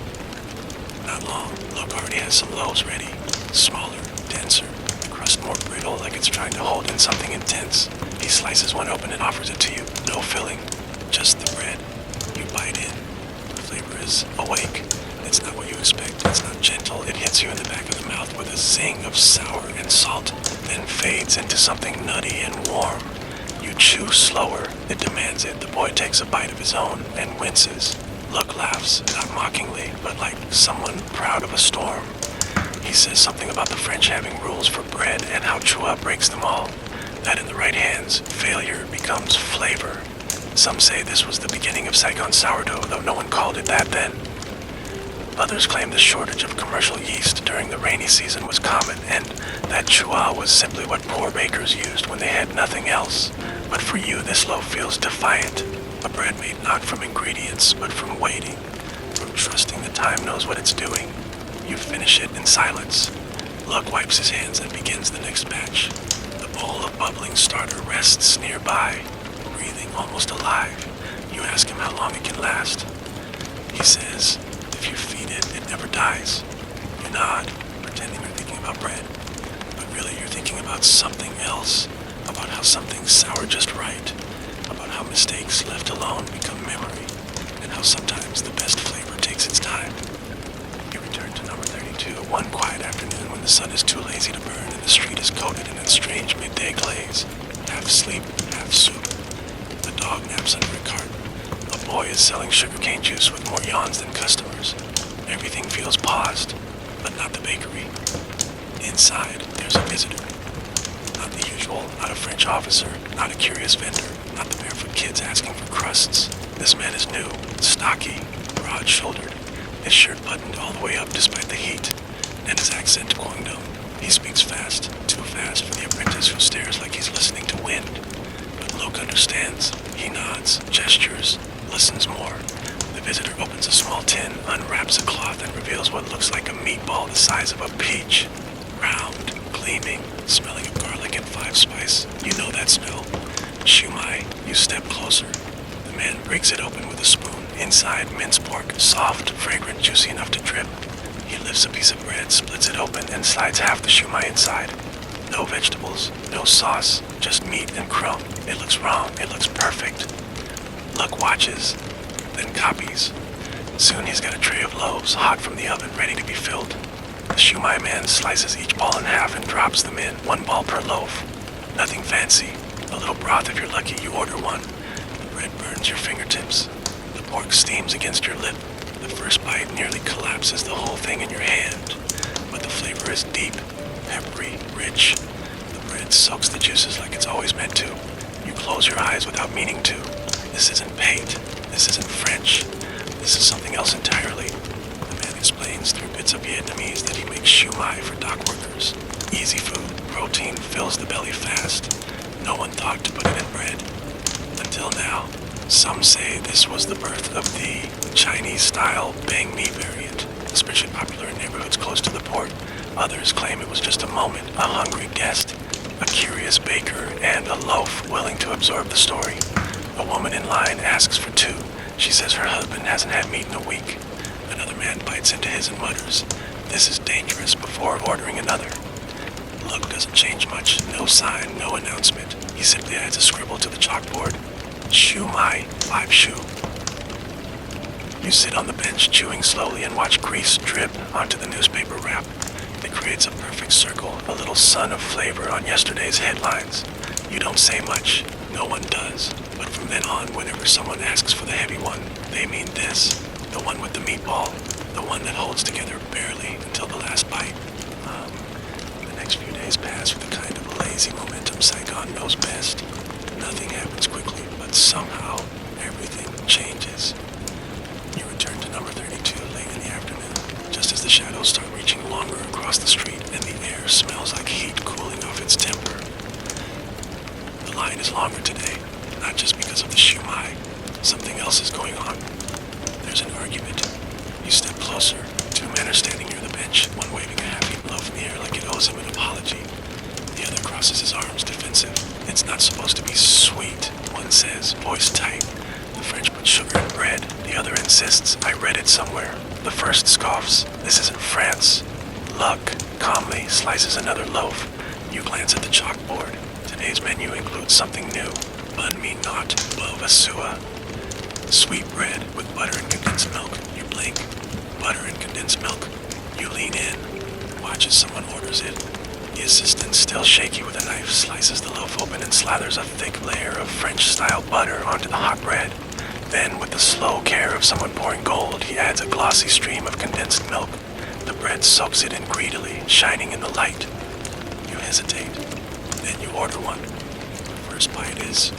Not long. Luke already has some loaves ready. Smaller, denser, the crust more brittle, like it's trying to hold in something intense. He slices one open and offers it to you. No filling, just the bread. You bite in. Awake. It's not what you expect. It's not gentle. It hits you in the back of the mouth with a zing of sour and salt, then fades into something nutty and warm. You chew slower. It demands it. The boy takes a bite of his own and winces. Luck laughs, not mockingly, but like someone proud of a storm. He says something about the French having rules for bread and how chua breaks them all. That in the right hands, failure becomes flavor. Some say this was the beginning of Saigon sourdough, though no one called it that then. Others claim the shortage of commercial yeast during the rainy season was common, and that chua was simply what poor bakers used when they had nothing else. But for you, this loaf feels defiant. A bread made not from ingredients, but from waiting, from trusting that time knows what it's doing. You finish it in silence. Luck wipes his hands and begins the next batch. The bowl of bubbling starter rests nearby, breathing almost alive. You ask him how long it can last. He says, if you feed it, it never dies. You nod, pretending you're thinking about bread. But really you're thinking about something else. About how something's sour just right. About how mistakes left alone become memory. And how sometimes the best flavor takes its time. You return to number 32 one quiet afternoon when the sun is too lazy to burn and the street is coated in its strange midday glaze. Half sleep, half soup. The dog naps under a cart. A boy is selling sugarcane juice with more yawns than customers. Everything feels paused, but not the bakery. Inside, there's a visitor. Not the usual, not a French officer, not a curious vendor, not the barefoot kids asking for crusts. This man is new, stocky, broad-shouldered, his shirt buttoned all the way up despite the heat, and his accent Guangdong. He speaks fast, too fast for the apprentice who stares like he's listening to wind. But Luke understands. He nods, gestures, listens more. The visitor opens a small tin, unwraps a cloth, and reveals what looks like a meatball the size of a peach. Round, gleaming, smelling of garlic and five spice. You know that smell. Shumai. You step closer. The man breaks it open with a spoon. Inside, mince pork, soft, fragrant, juicy enough to drip. He lifts a piece of bread, splits it open, and slides half the shumai inside. No vegetables, no sauce, just meat and crumb. It looks wrong. It looks perfect. Luck watches, then copies. Soon he's got a tray of loaves, hot from the oven, ready to be filled. The shumai man slices each ball in half and drops them in, 1 ball per loaf. Nothing fancy. A little broth if you're lucky, you order one. The bread burns your fingertips. The pork steams against your lip. The first bite nearly collapses the whole thing in your hand. But the flavor is deep, peppery, rich. The bread soaks the juices like it's always meant to. You close your eyes without meaning to. This isn't paint. This isn't French. This is something else entirely. The man explains through bits of Vietnamese that he makes shumai for dock workers. Easy food, protein fills the belly fast. No one thought to put it in bread. Until now. Some say this was the birth of the Chinese-style banh mi variant, especially popular in neighborhoods close to the port. Others claim it was just a moment, a hungry guest, a curious baker, and a loaf willing to absorb the story. A woman in line asks for 2. She says her husband hasn't had meat in a week. Another man bites into his and mutters, "This is dangerous," before ordering another. Luck doesn't change much. No sign, no announcement. He simply adds a scribble to the chalkboard. Shumai, 5 shu. You sit on the bench chewing slowly and watch grease drip onto the newspaper wrap. It creates a perfect circle, a little sun of flavor on yesterday's headlines. You don't say much. No one does. But from then on, whenever someone asks for the heavy one, they mean this. The one with the meatball. The one that holds together barely until the last bite. The next few days pass with a kind of lazy momentum Saigon knows best. Nothing happens quickly, but somehow everything changes. You return to number 32 late in the afternoon, just as the shadows start reaching longer across the street and the air smells like heat cooling off its temper. The line is longer today, not just because of the shumai. Something else is going on. There's an argument. You step closer. 2 men are standing near the bench, one waving a half-eaten loaf in the air like it owes him an apology. The other crosses his arms, defensive. It's not supposed to be sweet, one says, voice tight. The French put sugar in bread. The other insists, I read it somewhere. The first scoffs, this isn't France. Luck calmly slices another loaf. You glance at the chalkboard. Today's menu includes something new. Banh mi not bovasua. Sweet bread with butter and condensed milk. You blink. Butter and condensed milk. You lean in. Watch as someone orders it. The assistant, still shaky with a knife, slices the loaf open and slathers a thick layer of French-style butter onto the hot bread. Then, with the slow care of someone pouring gold, he adds a glossy stream of condensed milk. The bread soaks it in greedily, shining in the light. You hesitate. Then you order one. The first bite is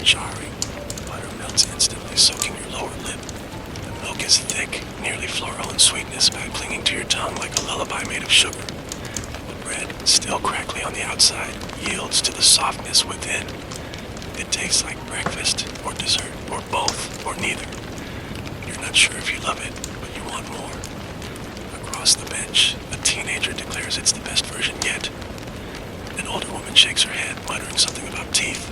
jarring. Butter melts instantly, soaking your lower lip. The milk is is thick, nearly floral in sweetness, but clinging to your tongue like a lullaby made of sugar. The bread, still crackly on the outside, yields to the softness within. It tastes like breakfast, or dessert, or both, or neither. You're not sure if you love it, but you want more. Across the bench, a teenager declares it's the best version yet. An older woman shakes her head, muttering something about teeth.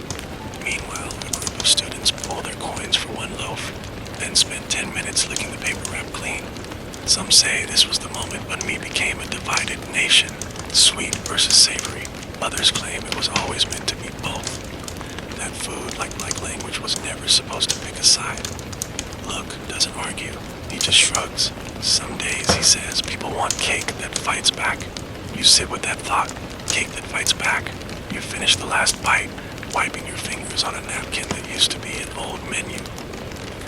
Meanwhile, a group of students pull their coins for one loaf, then spend 10 minutes licking the paper wrap clean. Some say this was the moment when we became a divided nation, sweet versus savory. Others claim it was always meant to be both. That food, like language, was never supposed to pick a side. Look doesn't argue. He just shrugs. Some days, he says, people want cake that fights back. You sit with that thought. Cake that fights back. You finish the last bite, wiping your fingers on a napkin that used to be an old menu.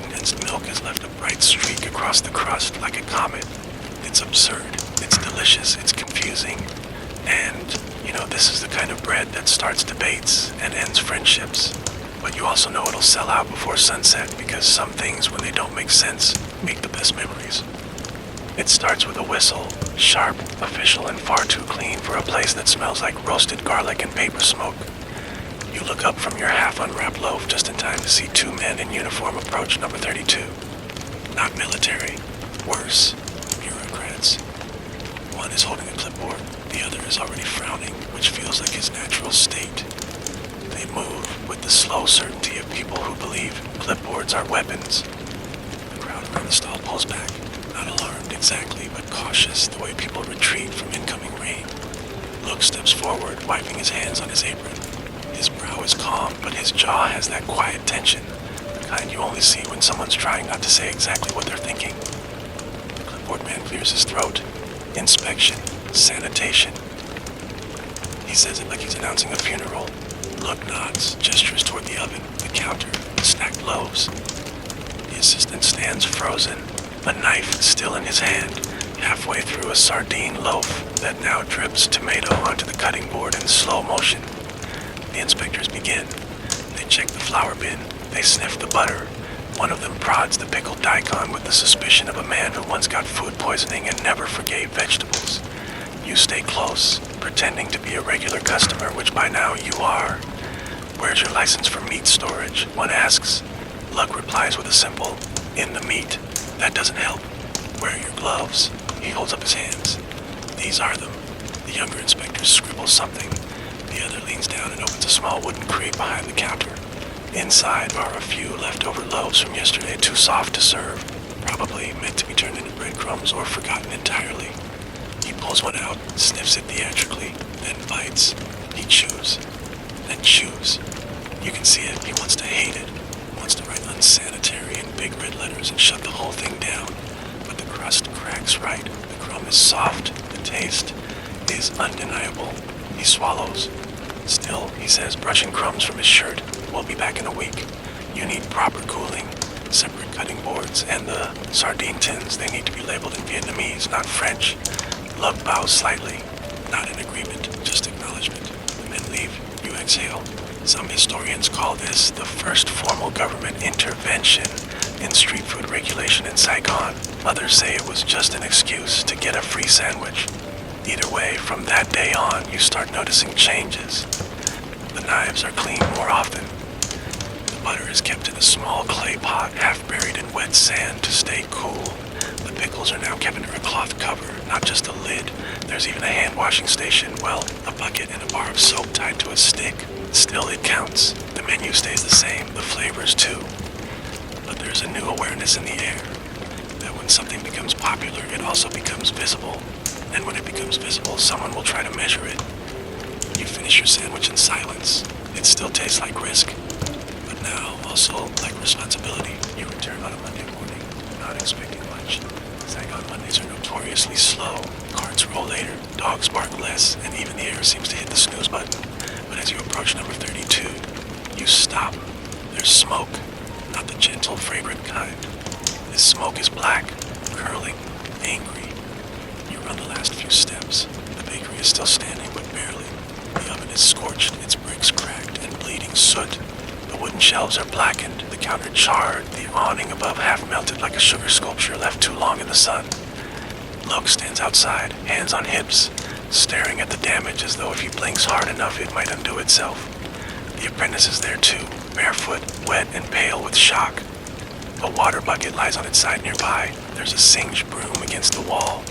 Condensed milk has left a bright streak across the crust like a comet. It's absurd. It's delicious. It's confusing. And, this is the kind of bread that starts debates and ends friendships. But you also know it'll sell out before sunset because some things, when they don't make sense, make the best memories. It starts with a whistle, sharp, official, and far too clean for a place that smells like roasted garlic and paper smoke. You look up from your half-unwrapped loaf just in time to see two men in uniform approach number 32. Not military. Worse. Bureaucrats. One is holding a clipboard, the other is already frowning, which feels like his natural state. They move with the slow certainty of people who believe clipboards are weapons. The crowd around the stall pulls back, not alarmed exactly, but cautious the way people retreat from incoming rain. Luke steps forward, wiping his hands on his apron. His brow is calm, but his jaw has that quiet tension, the kind you only see when someone's trying not to say exactly what they're thinking. The clipboard man clears his throat. Inspection. Sanitation. He says it like he's announcing a funeral. Luke nods, gestures toward the oven, the counter, the stacked loaves. The assistant stands frozen, a knife still in his hand, halfway through a sardine loaf that now drips tomato onto the cutting board in slow motion. The inspectors begin. They check the flour bin. They sniff the butter. One of them prods the pickled daikon with the suspicion of a man who once got food poisoning and never forgave vegetables. You stay close, pretending to be a regular customer, which by now you are. Where's your license for meat storage? One asks. Luck replies with a simple, in the meat. That doesn't help. Where are your gloves? He holds up his hands. These are them. The younger inspector scribbles something. The other leans down and opens a small wooden crate behind the counter. Inside are a few leftover loaves from yesterday, too soft to serve, probably meant to be turned into breadcrumbs or forgotten entirely. He pulls one out, sniffs it theatrically, then bites. He chews, then chews. You can see it. He wants to hate it. Wants to write unsanitary in big red letters and shut the whole thing down. But the crust cracks right. The crumb is soft. The taste is undeniable. He swallows. Still, he says, brushing crumbs from his shirt. We'll be back in a week. You need proper cooling, separate cutting boards, and the sardine tins, they need to be labeled in Vietnamese, not French. Lug bows slightly. Not in agreement, just acknowledgement. The men leave. You exhale. Some historians call this the first formal government intervention in street food regulation in Saigon. Others say it was just an excuse to get a free sandwich. Either way, from that day on, you start noticing changes. The knives are cleaned more often. The butter is kept in a small clay pot, half buried in wet sand to stay cool. The pickles are now kept under a cloth cover, not just a lid. There's even a hand-washing station, well, a bucket and a bar of soap tied to a stick. Still, it counts. The menu stays the same, the flavors too. But there's a new awareness in the air, that when something becomes popular, it also becomes visible. And when it becomes visible, someone will try to measure it. You finish your sandwich in silence. It still tastes like risk, but now also like responsibility. You return on a Monday morning, not expecting much. Saigon Mondays are notoriously slow. Carts roll later, dogs bark less, and even the air seems to hit the snooze button. But as you approach number 32, you stop. There's smoke, not the gentle, fragrant kind. This smoke is black, curling, angry. You run the last few steps. The bakery is still standing, but barely. The oven is scorched, its bricks cracked and bleeding soot. The wooden shelves are blackened, the counter charred, the awning above half melted like a sugar sculpture left too long in the sun. Luke stands outside, hands on hips, staring at the damage as though if he blinks hard enough it might undo itself. The apprentice is there too, barefoot, wet and pale with shock. A water bucket lies on its side nearby. There's a singed broom against the wall.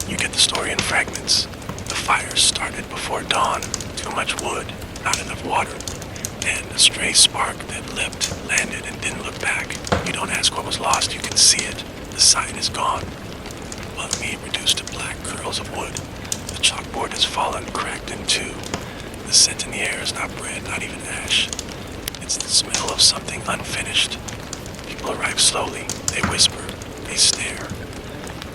You get the story in fragments. The fire started before dawn. Too much wood, not enough water. And a stray spark that leapt, landed, and didn't look back. You don't ask what was lost, you can see it. The sign is gone. While meat reduced to black curls of wood. The chalkboard has fallen, cracked in two. The scent in the air is not bread, not even ash. It's the smell of something unfinished. People arrive slowly. They whisper. They stare.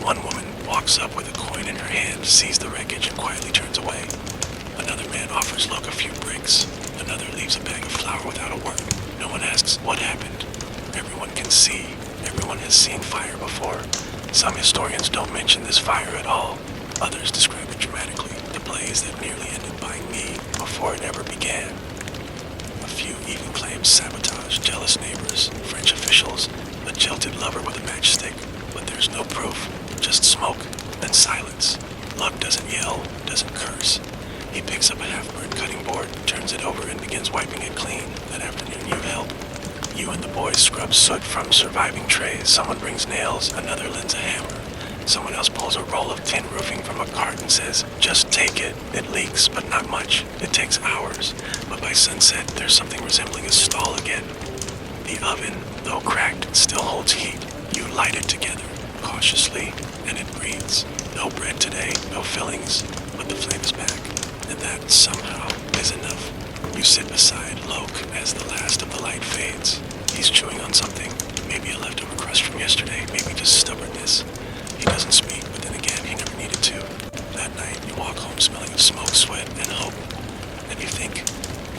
One woman walks up with a coin in her hand, sees the wreckage, and quietly turns away. Another man offers Luke a few bricks. Another leaves a bag of flour without a word. No one asks what happened. Everyone can see. Everyone has seen fire before. Some historians don't mention this fire at all. Others describe it dramatically. The blaze that nearly ended by me before it ever began. A few even claim sabotage, jealous neighbors, French officials, a jilted lover with a matchstick. But there's no proof. Just smoke, then silence. Luck doesn't yell, doesn't curse. He picks up a half-burnt cutting board, turns it over, and begins wiping it clean. That afternoon you help. You and the boys scrub soot from surviving trays. Someone brings nails, another lends a hammer. Someone else pulls a roll of tin roofing from a cart and says, just take it. It leaks, but not much. It takes hours. But by sunset, there's something resembling a stall again. The oven, though cracked, still holds heat. You light it together, cautiously, and it breathes. No bread today, no fillings, but the flame is back. And that, somehow, is enough. You sit beside Loke as the last of the light fades. He's chewing on something. Maybe a leftover crust from yesterday, maybe just stubbornness. He doesn't speak, but then again, he never needed to. That night, you walk home smelling of smoke, sweat, and hope. And you think,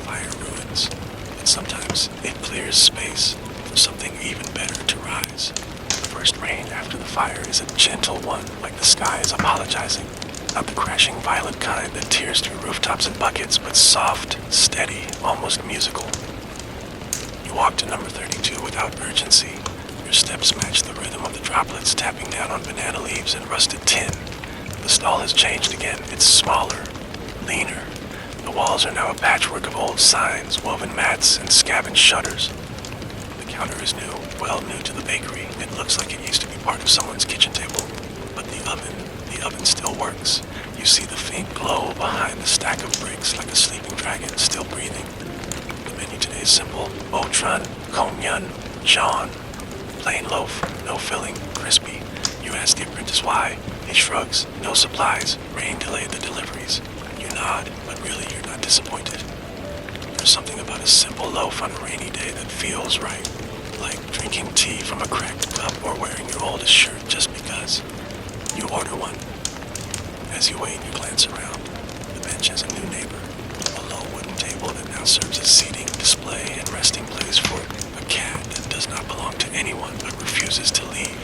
fire ruins. But sometimes it clears space for something even better to rise. The first rain after the fire is a gentle one, like the sky is apologizing. Not the crashing, violent kind that tears through rooftops and buckets, but soft, steady, almost musical. You walk to number 32 without urgency. Your steps match the rhythm of the droplets tapping down on banana leaves and rusted tin. The stall has changed again. It's smaller, leaner. The walls are now a patchwork of old signs, woven mats, and scabined shutters. The counter is new, well new to the bakery. It looks like it used to be part of someone's kitchen table. But the oven still works. You see the faint glow behind the stack of bricks like a sleeping dragon still breathing. The menu today is simple. Otran, Komyun, John. Plain loaf, no filling, crispy. You ask the apprentice why. He shrugs. No supplies. Rain delayed the deliveries. You nod, but really you're not disappointed. There's something about a simple loaf on a rainy day that feels right. Like drinking tea from a cracked cup or wearing your oldest shirt just because. You order one. As you wait, you glance around. The bench has a new neighbor. A low wooden table that now serves as seating, display, and resting place for a cat that does not belong to anyone but refuses to leave.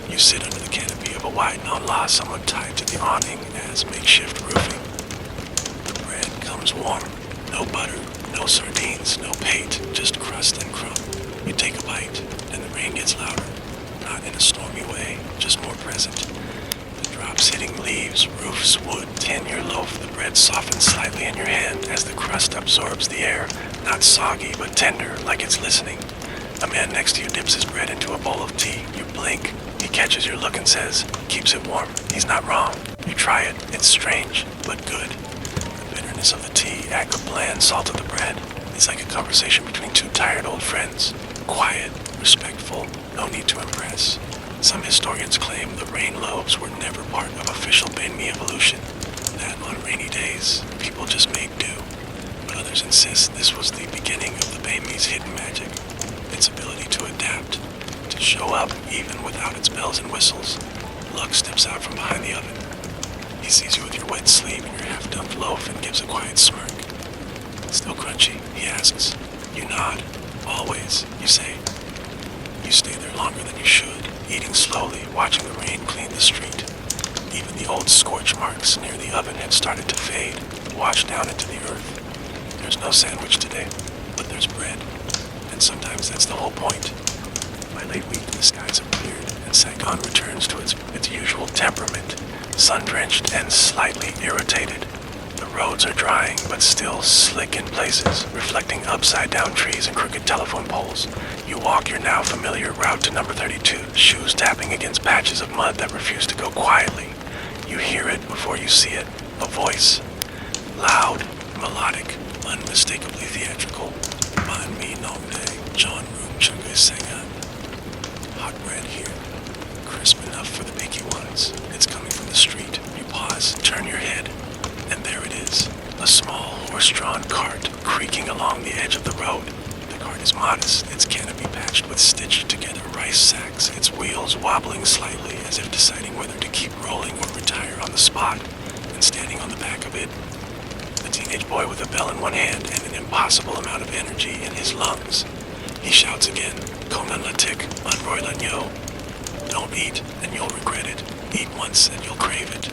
You sit under the canopy of a wide non-la somewhat tied to the awning as makeshift roofing. The bread comes warm. No butter, no sardines, no pate, just crust and crumb. You take a bite, and the rain gets louder. Not in a stormy way, just more present. The drops hitting leaves, roofs, wood, tin your loaf. The bread softens slightly in your hand as the crust absorbs the air. Not soggy, but tender, like it's listening. A man next to you dips his bread into a bowl of tea. You blink. He catches your look and says, keeps it warm. He's not wrong. You try it. It's strange, but good. The bitterness of the tea, add the bland salt of the bread. It's like a conversation between two tired old friends. Quiet, respectful, no need to impress. Some historians claim the rain loaves were never part of official Banh Mi evolution. That on rainy days, people just made do. But others insist this was the beginning of the Banh Mi's hidden magic. Its ability to adapt, to show up even without its bells and whistles. Luck steps out from behind the oven. He sees you with your wet sleeve and your half-dunked loaf and gives a quiet smirk. Still crunchy, he asks. You nod. Always, you say. You stay there longer than you should, eating slowly, watching the rain clean the street. Even the old scorch marks near the oven had started to fade, wash down into the earth. There's no sandwich today, but there's bread. And and sometimes that's the whole point. By late week, the skies have cleared, and Saigon returns to its usual temperament, sun-drenched and slightly irritated. The roads are drying, but still slick in places, reflecting upside-down trees and crooked telephone poles. You walk your now familiar route to number 32, shoes tapping against patches of mud that refuse to go quietly. You hear it before you see it, a voice. Loud, melodic, unmistakably theatrical. Banh mi nong day, John Room Chunga Saigon. Hot bread here, crisp enough for the picky ones. It's coming from the street. You pause, turn your head, and there it is, a small horse-drawn cart creaking along the edge of the road. The cart is modest, its canopy patched with stitched-together rice sacks, its wheels wobbling slightly as if deciding whether to keep rolling or retire on the spot. And standing on the back of it, a teenage boy with a bell in one hand and an impossible amount of energy in his lungs. He shouts again, Konan latik, unroy lanyo. Don't eat, and you'll regret it. Eat once, and you'll crave it.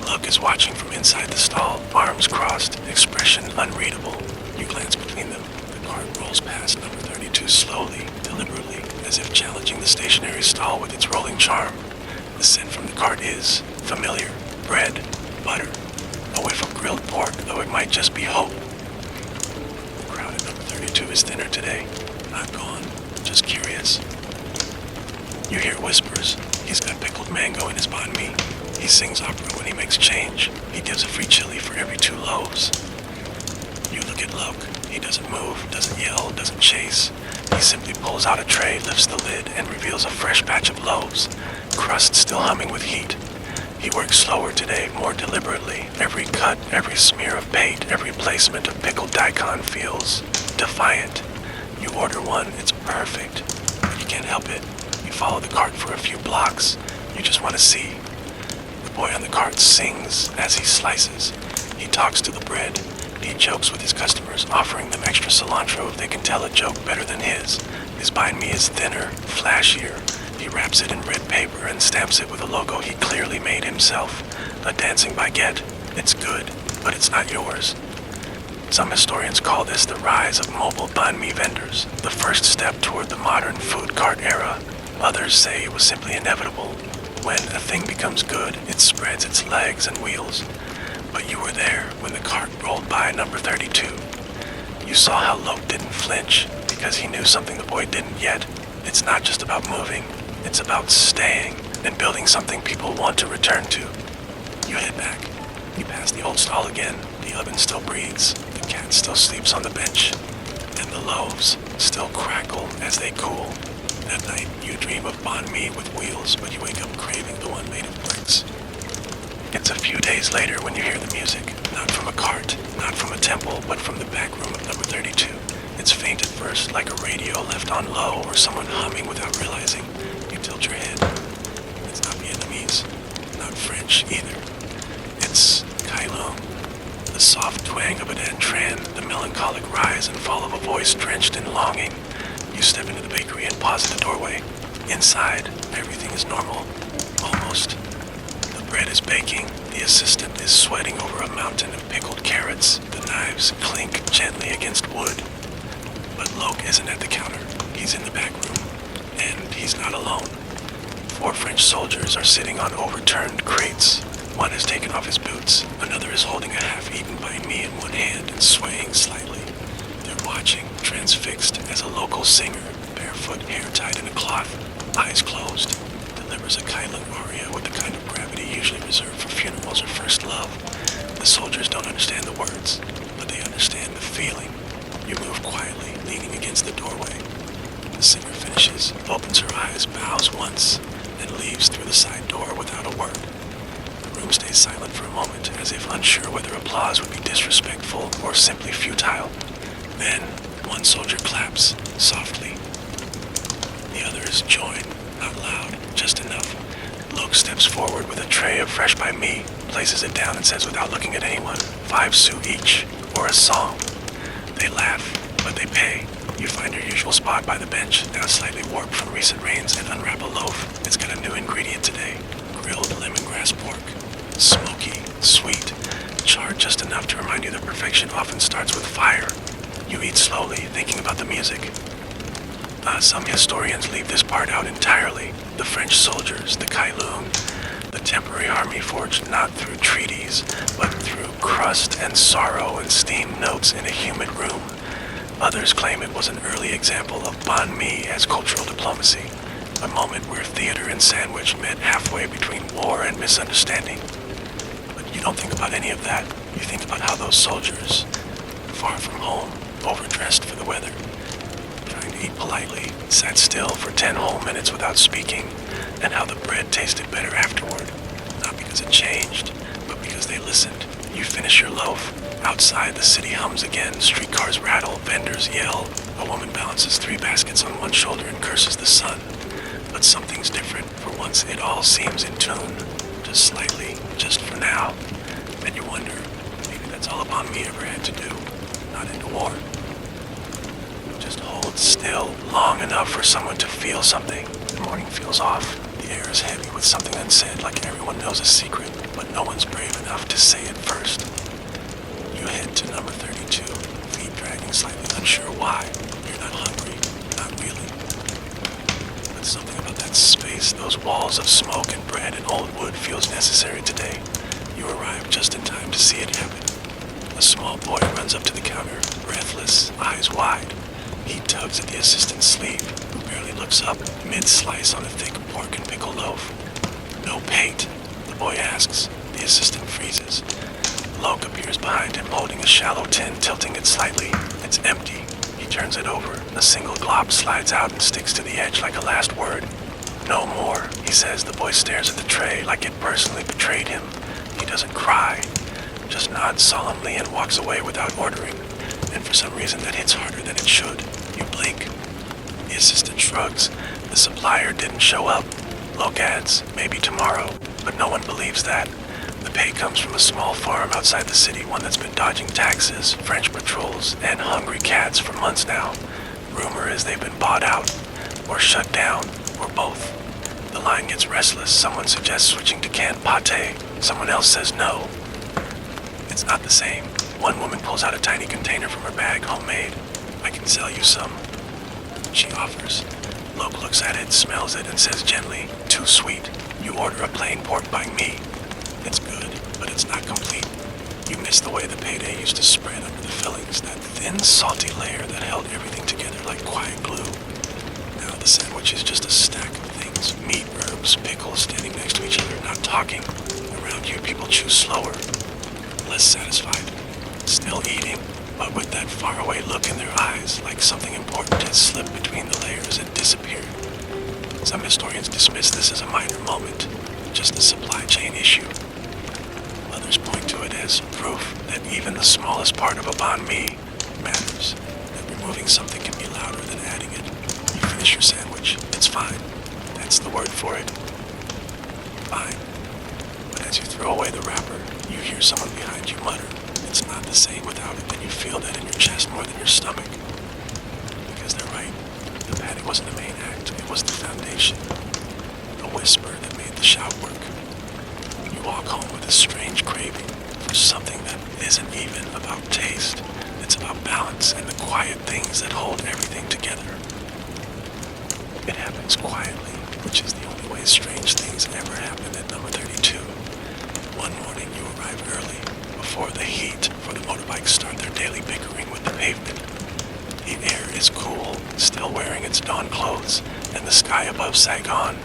Luck is watching from inside the stall, arms crossed, expression unreadable. You glance between them. The cart rolls past number 32 slowly, deliberately, as if challenging the stationary stall with its rolling charm. The scent from the cart is familiar. Bread, butter, a whiff of grilled pork, though it might just be hope. The crowd at number 32 is thinner today. Not gone, just curious. You hear whispers. He's got pickled mango in his banh mi. He sings opera when he makes change. He gives a free chili for every 2 loaves. You look at Luke. He doesn't move, doesn't yell, doesn't chase. He simply pulls out a tray, lifts the lid, and reveals a fresh batch of loaves, crust still humming with heat. He works slower today, more deliberately. Every cut, every smear of paint, every placement of pickled daikon feels defiant. You order one, it's perfect. You can't help it. You follow the cart for a few blocks. You just want to see. The boy on the cart sings as he slices. He talks to the bread. He jokes with his customers, offering them extra cilantro if they can tell a joke better than his. His banh mi is thinner, flashier. He wraps it in red paper and stamps it with a logo he clearly made himself. A dancing baguette. It's good, but it's not yours. Some historians call this the rise of mobile banh mi vendors, the first step toward the modern food cart era. Others say it was simply inevitable. When a thing becomes good, it spreads its legs and wheels. But you were there when the cart rolled by number 32. You saw how Loke didn't flinch, because he knew something the boy didn't yet. It's not just about moving, it's about staying and building something people want to return to. You head back. You pass the old stall again. The oven still breathes. The cat still sleeps on the bench. And the loaves still crackle as they cool. At night, you dream of banh mi with wheels, but you wake up craving the one made of bricks. It's a few days later when you hear the music, not from a cart, not from a temple, but from the back room of number 32. It's faint at first, like a radio left on low or someone humming without realizing. You tilt your head. It's not Vietnamese, not French either. It's Kai Lung, the soft twang of an Tran, the melancholic rise and fall of a voice drenched in longing. You step into the bakery and pause at the doorway. Inside, everything is normal. Almost. The bread is baking. The assistant is sweating over a mountain of pickled carrots. The knives clink gently against wood. But Loke isn't at the counter. He's in the back room. And he's not alone. 4 French soldiers are sitting on overturned crates. One has taken off his boots. Another is holding a half-eaten banh mi in one hand and swaying slightly. They're watching, transfixed, as a local singer, barefoot, hair tied in a cloth, eyes closed, delivers a Kailang aria with the kind of gravity usually reserved for funerals or first love. The soldiers don't understand the words, but they understand the feeling. You move quietly, leaning against the doorway. The singer finishes, opens her eyes, bows once, and leaves through the side door without a word. The room stays silent for a moment, as if unsure whether applause would be disrespectful or simply futile. Then, one soldier claps, softly. The others join, not loud, just enough. Luke steps forward with a tray of fresh banh mi, places it down and says without looking at anyone, 5 sous each, or a song. They laugh, but they pay. You find your usual spot by the bench, now slightly warped from recent rains, and unwrap a loaf. It's got a new ingredient today, grilled lemongrass pork. Smoky, sweet, charred just enough to remind you that perfection often starts with fire. You eat slowly, thinking about the music. Some historians leave this part out entirely. The French soldiers, the Kowloon, the temporary army forged not through treaties, but through crust and sorrow and steam notes in a humid room. Others claim it was an early example of banh mi as cultural diplomacy, a moment where theater and sandwich met halfway between war and misunderstanding. But you don't think about any of that. You think about how those soldiers, far from home, overdressed for the weather, trying to eat politely, sat still for 10 whole minutes without speaking, and how the bread tasted better afterward. Not because it changed, but because they listened. You finish your loaf. Outside, the city hums again, streetcars rattle, vendors yell. A woman balances 3 baskets on one shoulder and curses the sun. But something's different. For once, it all seems in tune. Just slightly, just for now. And you wonder, maybe that's all a banh mi ever had to do. Not into war. Just hold still long enough for someone to feel something. The morning feels off. The air is heavy with something unsaid, like everyone knows a secret, but no one's brave enough to say it first. You head to number 32, feet dragging slightly, unsure why. You're not hungry, not really. But something about that space, those walls of smoke and bread and old wood feels necessary today. You arrive just in time to see it happen. A small boy runs up to the counter, breathless, eyes wide. He tugs at the assistant's sleeve, who barely looks up, mid-slice on a thick pork and pickle loaf. "No pate?" the boy asks. The assistant freezes. Loke appears behind him, holding a shallow tin, tilting it slightly. It's empty. He turns it over. A single glop slides out and sticks to the edge like a last word. "No more," he says. The boy stares at the tray like it personally betrayed him. He doesn't cry, just nods solemnly and walks away without ordering. And for some reason that hits harder than it should. You blink. The assistant shrugs. The supplier didn't show up. Loke adds, maybe tomorrow, but no one believes that. The pay comes from a small farm outside the city, one that's been dodging taxes, French patrols, and hungry cats for months now. Rumor is they've been bought out, or shut down, or both. The line gets restless. Someone suggests switching to canned pate. Someone else says no. It's not the same. One woman pulls out a tiny container from her bag, homemade. "I can sell you some," she offers. Loke looks at it, smells it, and says gently, "Too sweet. You order a plain pork banh mi. It's good, but it's not complete. You miss the way the payday used to spread under the fillings, that thin, salty layer that held everything together like quiet glue. Now the sandwich is just a stack of things, meat, herbs, pickles standing next to each other, not talking. Around you, people chew slower, less satisfied, still eating, but with that faraway look in their eyes, like something important had slipped between the layers and disappeared. Some historians dismiss this as a minor moment, just a supply chain issue. Others point to it as proof that even the smallest part of a banh mi matters, that removing something can be louder than adding it. You finish your sandwich. It's fine. That's the word for it. Fine. But as you throw away the wrapper, you hear someone behind you mutter, "It's not the same without it," and you feel that in your chest more than your stomach. Because they're right. The patty wasn't the main act. It was the foundation. A whisper that made the shout work. You walk home with a strange craving for something that isn't even about taste. It's about balance and the quiet things that hold everything together. It happens quietly, which is the only way strange things ever happen at number 32. One morning you arrive early, before the heat, for the motorbikes start their daily bickering with the pavement. The air is cool, still wearing its dawn clothes, and the sky above Saigon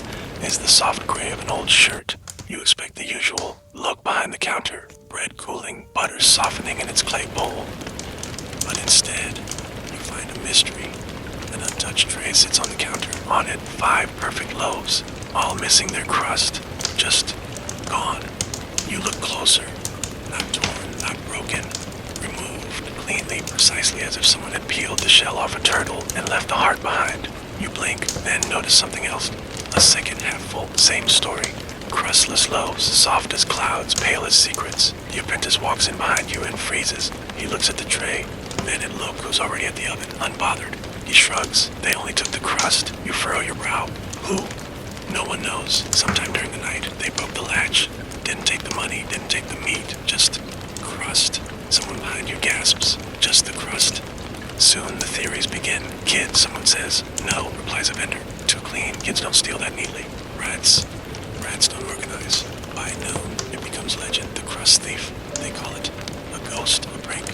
is the soft gray of an old shirt. You expect the usual. Look behind the counter, bread cooling, butter softening in its clay bowl. But instead, you find a mystery. An untouched tray sits on the counter. On it, 5 perfect loaves, all missing their crust, just gone. You look closer. Not torn, not broken. Removed cleanly, precisely as if someone had peeled the shell off a turtle and left the heart behind. You blink, then notice something else. A second half full, same story. Crustless loaves, soft as clouds, pale as secrets. The apprentice walks in behind you and freezes. He looks at the tray, then at Luke, who's already at the oven, unbothered. He shrugs. They only took the crust. You furrow your brow. Who? No one knows. Sometime during the night, they broke the latch. Didn't take the money, didn't take the meat. Just crust. Someone behind you gasps. Just the crust. Soon the theories begin. Kid, someone says. No, replies a vendor. Too clean. Kids don't steal that neatly. Rats. Rats don't organize. By noon, it becomes legend. The crust thief. They call it a ghost, a prank.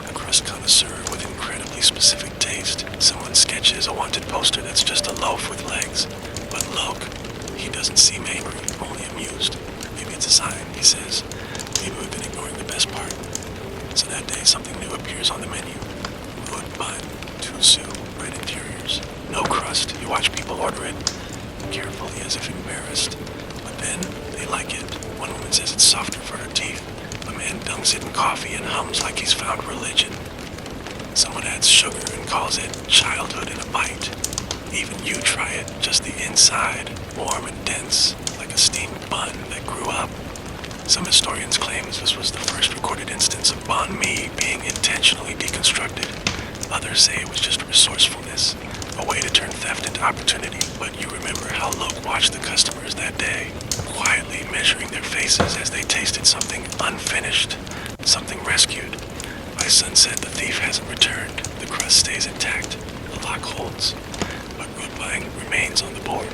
A crust connoisseur with incredibly specific taste. Someone sketches a wanted poster that's just a loaf with legs. But look, he doesn't seem angry, only amused. Maybe it's a sign, he says. Maybe we've been ignoring the best part. So that day, something new appears on the menu. Good bun, 2 sous, red interiors. No crust. You watch people order it carefully as if embarrassed. But then, they like it. One woman says it's softer for her teeth. A man dunks it in coffee and hums like he's found religion. Someone adds sugar and calls it childhood in a bite. Even you try it, just the inside, warm and dense, like a steamed bun that grew up. Some historians claim this was the first recorded instance of banh mi being intentionally deconstructed. Others say it was just resourcefulness, a way to turn theft into opportunity. But you remember how Loke watched the customers that day, quietly measuring their faces as they tasted something unfinished, something rescued. By sunset, the thief hasn't returned. The crust stays intact. The lock holds. But road buying remains on the board,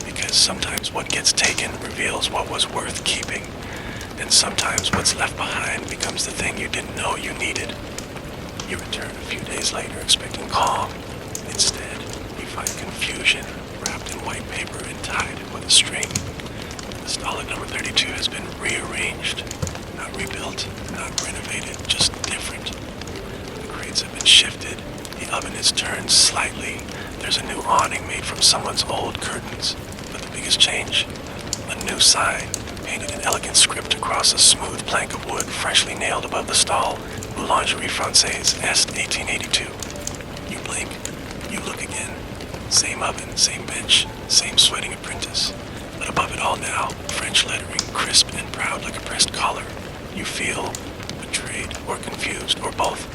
because sometimes what gets taken reveals what was worth keeping. And sometimes what's left behind becomes the thing you didn't know you needed. You return a few days later expecting calm. Instead, you find confusion wrapped in white paper and tied with a string. The stall at number 32 has been rearranged. Not rebuilt, not renovated, just different. The crates have been shifted. The oven is turned slightly. There's a new awning made from someone's old curtains. But the biggest change? A new sign, painted in elegant script across a smooth plank of wood freshly nailed above the stall. Boulangerie Française, Est 1882. You blink. You look again. Same oven, same bench, same sweating apprentice. But above it all now, French lettering, crisp and proud like a pressed collar. You feel betrayed or confused or both.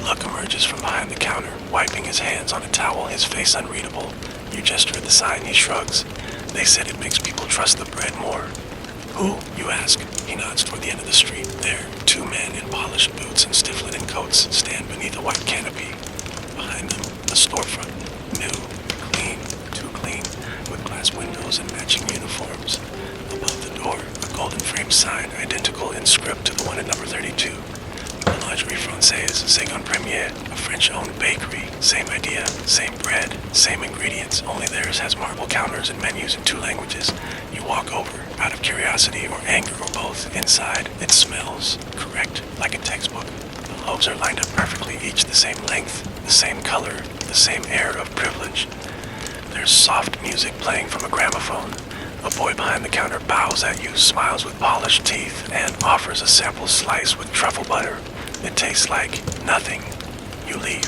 Luck emerges from behind the counter, wiping his hands on a towel, his face unreadable. You gesture at the sign, he shrugs. They said it makes people trust the bread more. Who? You ask. He nods toward the end of the street. There, 2 men in polished boots and stiff linen coats stand beneath a white canopy. Behind them, a storefront. New, clean, too clean, with glass windows and matching uniforms. Above the door, a golden framed sign identical in script to the one at number 32. Boulangerie Française, Saigon Premier, a French-owned bakery. Same idea, same bread, same ingredients, only theirs has marble counters and menus in 2 languages. You walk over, out of curiosity or anger or both. Inside, it smells correct, like a textbook. The loaves are lined up perfectly, each the same length, the same color, the same air of privilege. There's soft music playing from a gramophone. A boy behind the counter bows at you, smiles with polished teeth, and offers a sample slice with truffle butter. It tastes like nothing. You leave.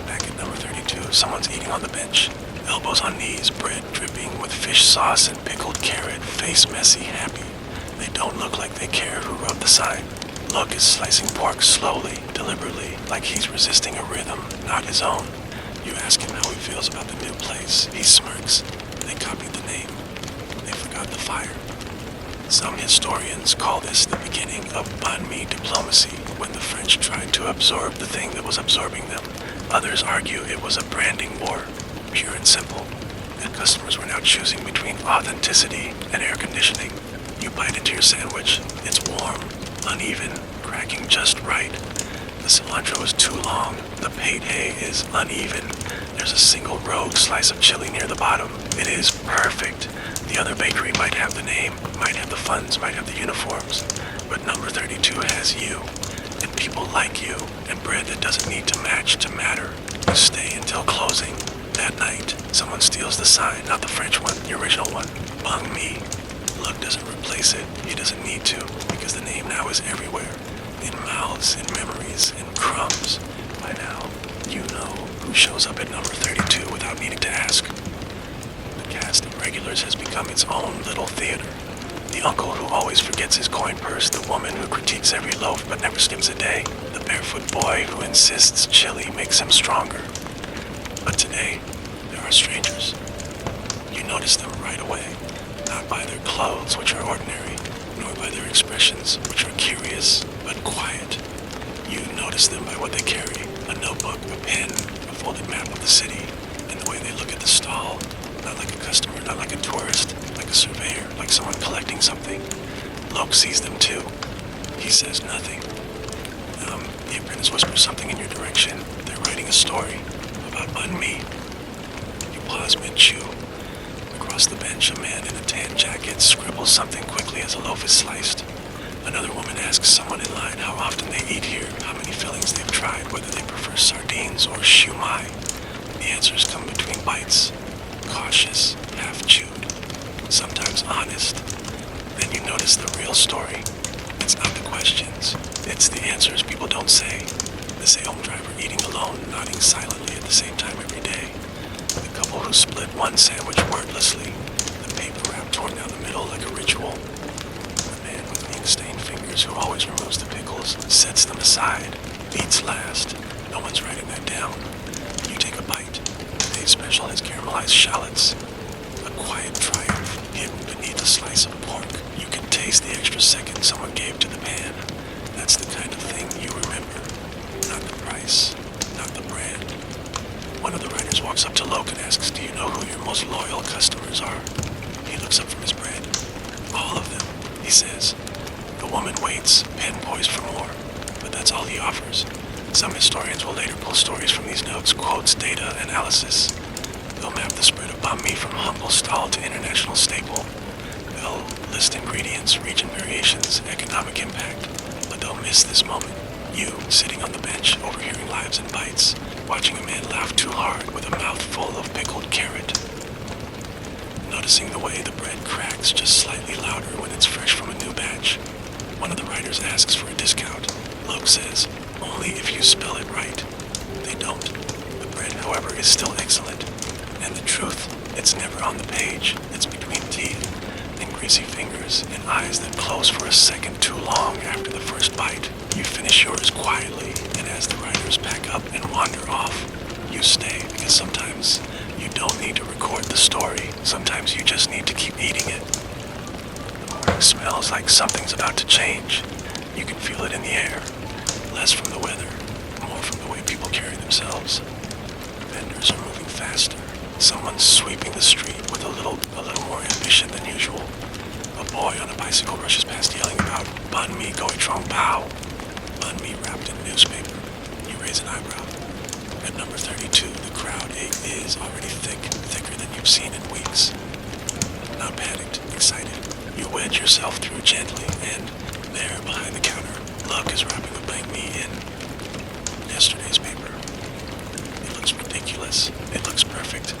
Back at number 32, someone's eating on the bench. Elbows on knees, bread dripping with fish sauce and pickled carrot, face messy, happy. They don't look like they care who wrote the sign. Look is slicing pork slowly, deliberately, like he's resisting a rhythm, not his own. You ask him how he feels about the new place. He smirks. They copied the name. They forgot the fire. Some historians call this the beginning of banh mi diplomacy, when the French tried to absorb the thing that was absorbing them. Others argue it was a branding war, pure and simple, and customers were now choosing between authenticity and air conditioning. You bite into your sandwich. It's warm, uneven, cracking just right. The cilantro is too long. The pate is uneven. There's a single rogue slice of chili near the bottom. It is perfect. The other bakery might have the name, might have the funds, might have the uniforms, but number 32 has you, and people like you, and bread that doesn't need to match to matter. You stay until closing. That night, someone steals the sign, not the French one, the original one. Banh mi. Luck doesn't replace it. He doesn't need to, because the name now is everywhere. In mouths, in memories, in crumbs. By now, you know who shows up at number 32 without needing to ask. The cast of regulars has become its own little theater. The uncle who always forgets his coin purse, the woman who critiques every loaf but never skips a day, the barefoot boy who insists chili makes him stronger. But today, there are strangers. You notice them right away, not by their clothes, which are ordinary, nor by their expressions, which are curious but quiet. You notice them by what they carry: a notebook, a like a customer, not like a tourist, like a surveyor, like someone collecting something. Luke sees them too. He says nothing. The apprentice whispers something in your direction. They're writing a story about banh mi. You pause mid-chew. Across the bench, a man in a tan jacket scribbles something quickly as a loaf is sliced. Another woman asks someone in line how often they eat here, how many fillings they've tried, whether they prefer sardines or shumai. The answers come between bites. Cautious, half-chewed, sometimes honest. Then you notice the real story. It's not the questions, it's the answers people don't say. The Saigon driver eating alone, nodding silently at the same time every day. The couple who split one sandwich wordlessly, the paper wrap torn down the middle like a ritual. The man with ink-stained fingers who always removes the pickles, sets them aside, eats last. No one's writing that down. You take a bite. Today's special has caramelized shallots. A quiet triumph hidden beneath a slice of pork. You can taste the extra second someone gave to the pan. That's the kind of thing you remember. Not the price, not the brand. One of the writers walks up to Loke and asks, "Do you know who your most loyal customers are?" He looks up from his bread. "All of them," he says. The woman waits, pen poised for more, but that's all he offers. Some historians will later pull stories from these notes, quotes, data, analysis. They'll map the spread of banh mi from humble stall to international staple. They'll list ingredients, region variations, economic impact, but they'll miss this moment. You, sitting on the bench, overhearing lives and bites, watching a man laugh too hard with a mouth full of pickled carrot. Noticing the way the bread cracks just slightly louder when it's fresh from a new batch. One of the writers asks for a discount. Luke says, "Only if you spell it right." They don't. The bread, however, is still excellent. And the truth, it's never on the page. It's between teeth and greasy fingers and eyes that close for a second too long after the first bite. You finish yours quietly, and as the writers pack up and wander off, you stay, because sometimes you don't need to record the story. Sometimes you just need to keep eating it. The morning smells like something's about to change. You can feel it in the air. Less from the weather, more from the way people carry themselves. Vendors are moving faster. Someone's sweeping the street with a little more ambition than usual. A boy on a bicycle rushes past yelling about banh mi goi trong pao. Banh mi wrapped in newspaper. You raise an eyebrow. At number 32, the crowd is already thicker than you've seen in weeks. Not panicked, excited. You wedge yourself through gently, and there, behind the counter, Luck is wrapping the banh mi in yesterday's paper. It looks ridiculous. It looks perfect.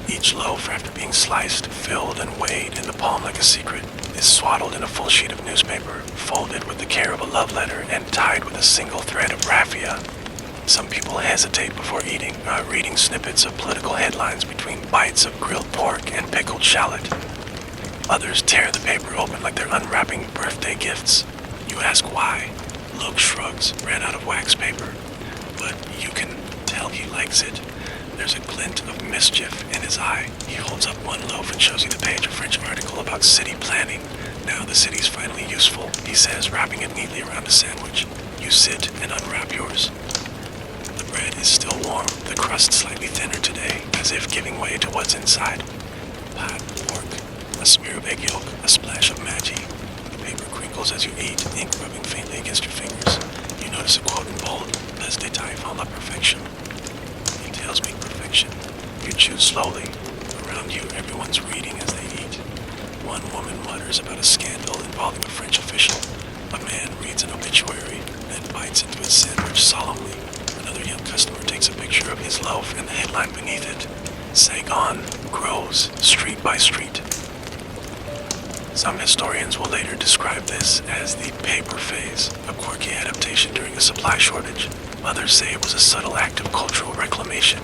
Each loaf, after being sliced, filled, and weighed in the palm like a secret, is swaddled in a full sheet of newspaper, folded with the care of a love letter, and tied with a single thread of raffia. Some people hesitate before eating, reading snippets of political headlines between bites of grilled pork and pickled shallot. Others tear the paper open like they're unwrapping birthday gifts. You ask why. Luke shrugs, ran out of wax paper. But you can tell he likes it. There's a glint of mischief in his eye. He holds up one loaf and shows you the page of a French article about city planning. Now the city's finally useful, he says, wrapping it neatly around a sandwich. You sit and unwrap yours. The bread is still warm, the crust slightly thinner today, as if giving way to what's inside. Pot, pork, a smear of egg yolk, a splash of Maggi. The paper crinkles as you eat, ink rubbing faintly against your fingers. You notice a quote in bold, "Les détails font la perfection." Details make perfection. You chew slowly. Around you, everyone's reading as they eat. One woman mutters about a scandal involving a French official. A man reads an obituary, then bites into his sandwich solemnly. Another young customer takes a picture of his loaf and the headline beneath it. Saigon grows street by street. Some historians will later describe this as the paper phase, a quirky adaptation during a supply shortage. Others say it was a subtle act of cultural reclamation,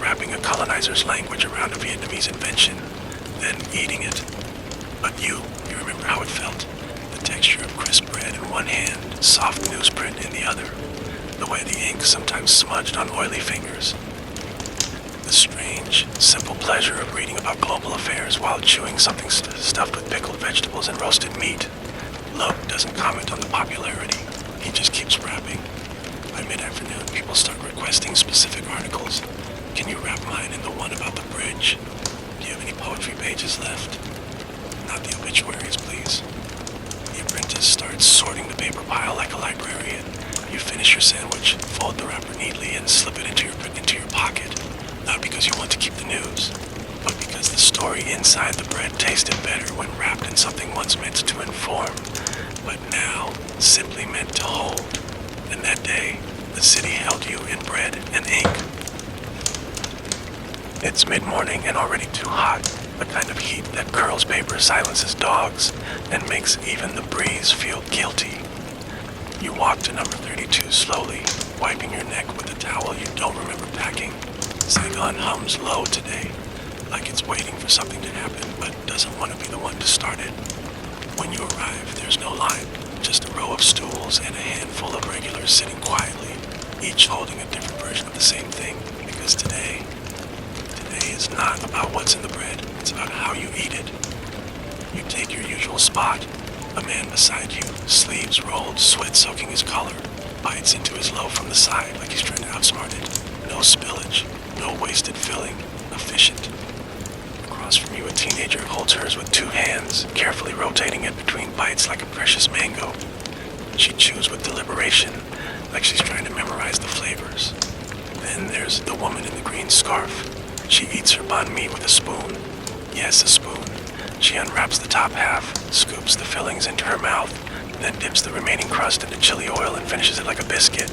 wrapping a colonizer's language around a Vietnamese invention, then eating it. But you remember how it felt. The texture of crisp bread in one hand, soft newsprint in the other. The way the ink sometimes smudged on oily fingers. The strange, simple pleasure of reading about global affairs while chewing something stuffed with pickled vegetables and roasted meat. Luke doesn't comment on the popularity. He just keeps wrapping. By mid-afternoon, people start requesting specific articles. Can you wrap mine in the one about the bridge? Do you have any poetry pages left. Not the obituaries, please. The apprentice starts sorting the paper pile like a librarian. You finish your sandwich, fold the wrapper neatly, and slip it into your pocket. Not because you want to keep the news, but because the story inside the bread tasted better when wrapped in something once meant to inform, but now simply meant to hold. And that day, the city held you in bread and ink. It's mid-morning and already too hot, the kind of heat that curls paper, silences dogs, and makes even the breeze feel guilty. You walk to number 32 slowly, wiping your neck with a towel you don't remember packing. Saigon hums low today, like it's waiting for something to happen, but doesn't want to be the one to start it. When you arrive, there's no line, just a row of stools and a handful of regulars sitting quietly, each holding a different version of the same thing, because today is not about what's in the bread, it's about how you eat it. You take your usual spot. A man beside you, sleeves rolled, sweat soaking his collar, bites into his loaf from the side like he's trying to outsmart it. No spillage, no wasted filling, efficient. Across from you, a teenager holds hers with two hands, carefully rotating it between bites like a precious mango. She chews with deliberation, like she's trying to memorize the flavors. Then there's the woman in the green scarf. She eats her banh mi with a spoon. Yes, a spoon. She unwraps the top half, scoops the fillings into her mouth, then dips the remaining crust into chili oil and finishes it like a biscuit.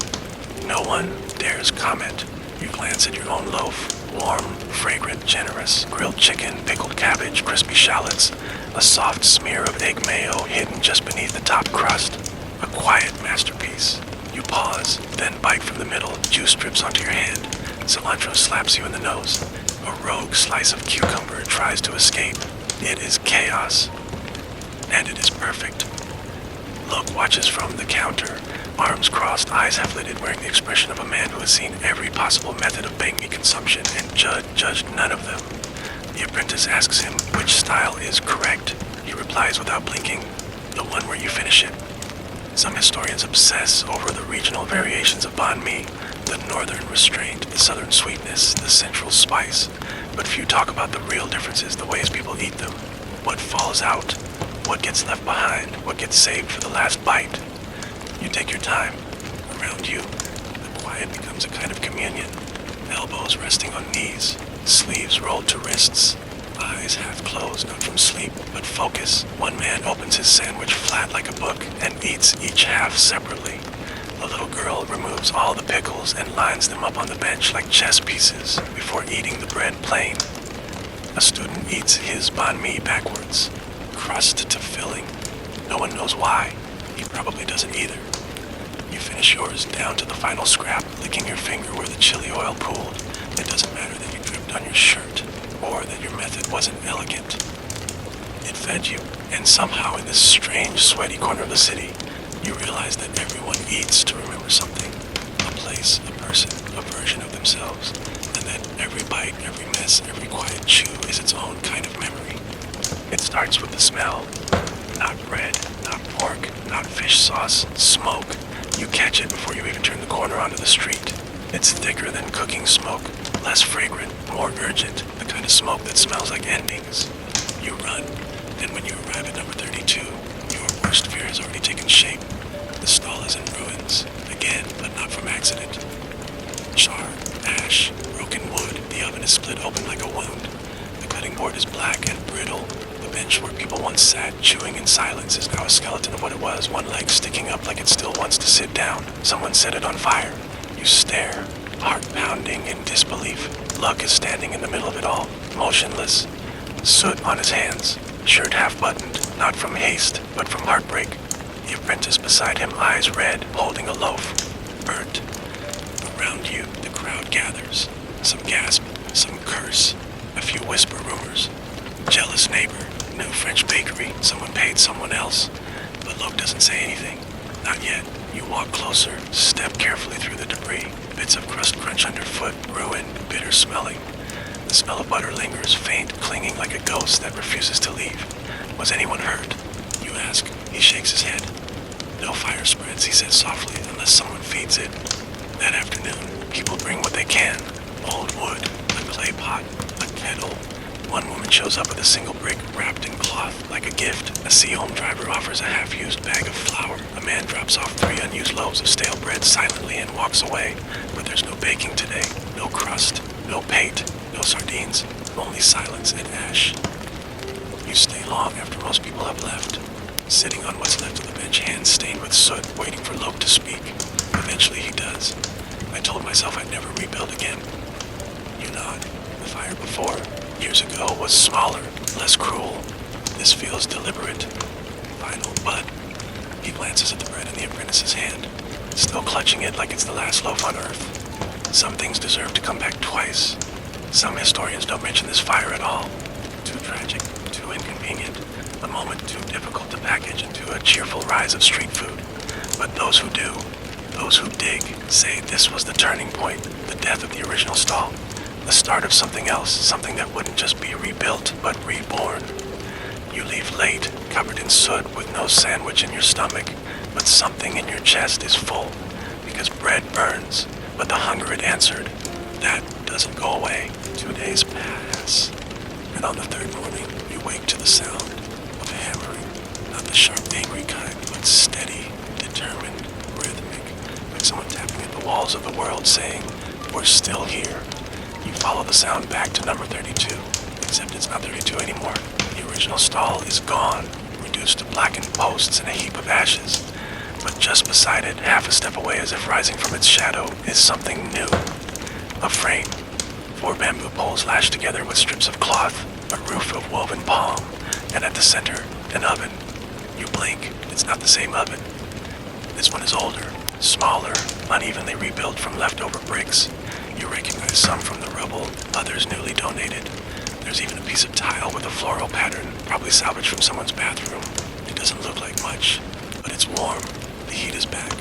No one dares comment. You glance at your own loaf. Warm, fragrant, generous. Grilled chicken, pickled cabbage, crispy shallots. A soft smear of egg mayo hidden just beneath the top crust. A quiet masterpiece. You pause, then bite from the middle. Juice drips onto your hand. Cilantro slaps you in the nose. A rogue slice of cucumber tries to escape. It is chaos. And it is perfect. Luke watches from the counter, arms crossed, eyes half-lidded, wearing the expression of a man who has seen every possible method of banh mi consumption and judged none of them. The apprentice asks him which style is correct. He replies without blinking, the one where you finish it. Some historians obsess over the regional variations of banh mi, the northern restraint, the southern sweetness, the central spice, but few talk about the real differences, the ways people eat them, what falls out, what gets left behind, what gets saved for the last bite. You take your time. Around you, the quiet becomes a kind of communion, elbows resting on knees, sleeves rolled to wrists, eyes half closed, not from sleep, but focus. One man opens his sandwich flat like a book and eats each half separately. A little girl removes all the pickles and lines them up on the bench like chess pieces before eating the bread plain. A student eats his banh mi backwards, crust to filling. No one knows why. He probably doesn't either. You finish yours down to the final scrap, licking your finger where the chili oil pooled. It doesn't matter that you dripped on your shirt, or that your method wasn't elegant. It fed you, and somehow in this strange, sweaty corner of the city, you realize that everyone eats to remember something. A place, a person, a version of themselves. And that every bite, every mess, every quiet chew is its own kind of memory. It starts with the smell. Not bread, not pork, not fish sauce, smoke. You catch it before you even turn the corner onto the street. It's thicker than cooking smoke, less fragrant, more urgent, the kind of smoke that smells like endings. You run, and when you arrive at number 32, your worst fear has already taken shape. The stall is in ruins, again, but not from accident. Char, ash, broken wood, the oven is split open like a wound. The cutting board is black and brittle. The bench where people once sat, chewing in silence, is now a skeleton of what it was, one leg sticking up like it still wants to sit down. Someone set it on fire. You stare, heart pounding in disbelief. Luck is standing in the middle of it all, motionless. Soot on his hands, shirt half buttoned, not from haste, but from heartbreak. The apprentice beside him, eyes red, holding a loaf, burnt. Around you, the crowd gathers. Some gasp, some curse, a few whisper rumors. Jealous neighbor, new French bakery, someone paid someone else. But Luke doesn't say anything. Not yet. You walk closer, step carefully through the debris. Bits of crust crunch underfoot, ruined, bitter smelling. The smell of butter lingers, faint, clinging like a ghost that refuses to leave. Was anyone hurt? You ask. He shakes his head. No fire spreads, he says softly, unless someone feeds it. That afternoon, people bring what they can. Old wood, a clay pot, a kettle, One woman shows up with a single brick wrapped in cloth like a gift. A sea-home driver offers a half-used bag of flour. A man drops off 3 unused loaves of stale bread silently and walks away. But there's no baking today. No crust. No pate. No sardines. Only silence and ash. You stay long after most people have left, sitting on what's left of the bench, hands stained with soot, waiting for Loeb to speak. Eventually he does. I told myself I'd never rebuild again. You nod. The fire before, years ago, was smaller, less cruel. This feels deliberate. Final, but he glances at the bread in the apprentice's hand, still clutching it like it's the last loaf on earth. Some things deserve to come back twice. Some historians don't mention this fire at all. Too tragic, too inconvenient, a moment too difficult to package into a cheerful rise of street food. But those who do, those who dig, say this was the turning point, the death of the original stall, the start of something else, something that wouldn't just be rebuilt, but reborn. You leave late, covered in soot with no sandwich in your stomach, but something in your chest is full, because bread burns, but the hunger it answered, that doesn't go away. 2 days pass, and on the 3rd morning, you wake to the sound of hammering, not the sharp, angry kind, but steady, determined, rhythmic, like someone tapping at the walls of the world saying, we're still here. You follow the sound back to number 32, except it's not 32 anymore. The original stall is gone, reduced to blackened posts and a heap of ashes. But just beside it, half a step away as if rising from its shadow, is something new. A frame. 4 bamboo poles lashed together with strips of cloth, a roof of woven palm, and at the center, an oven. You blink, it's not the same oven. This one is older, smaller, unevenly rebuilt from leftover bricks. You recognize some from the rubble, others newly donated. There's even a piece of tile with a floral pattern, probably salvaged from someone's bathroom. It doesn't look like much, but it's warm. The heat is back.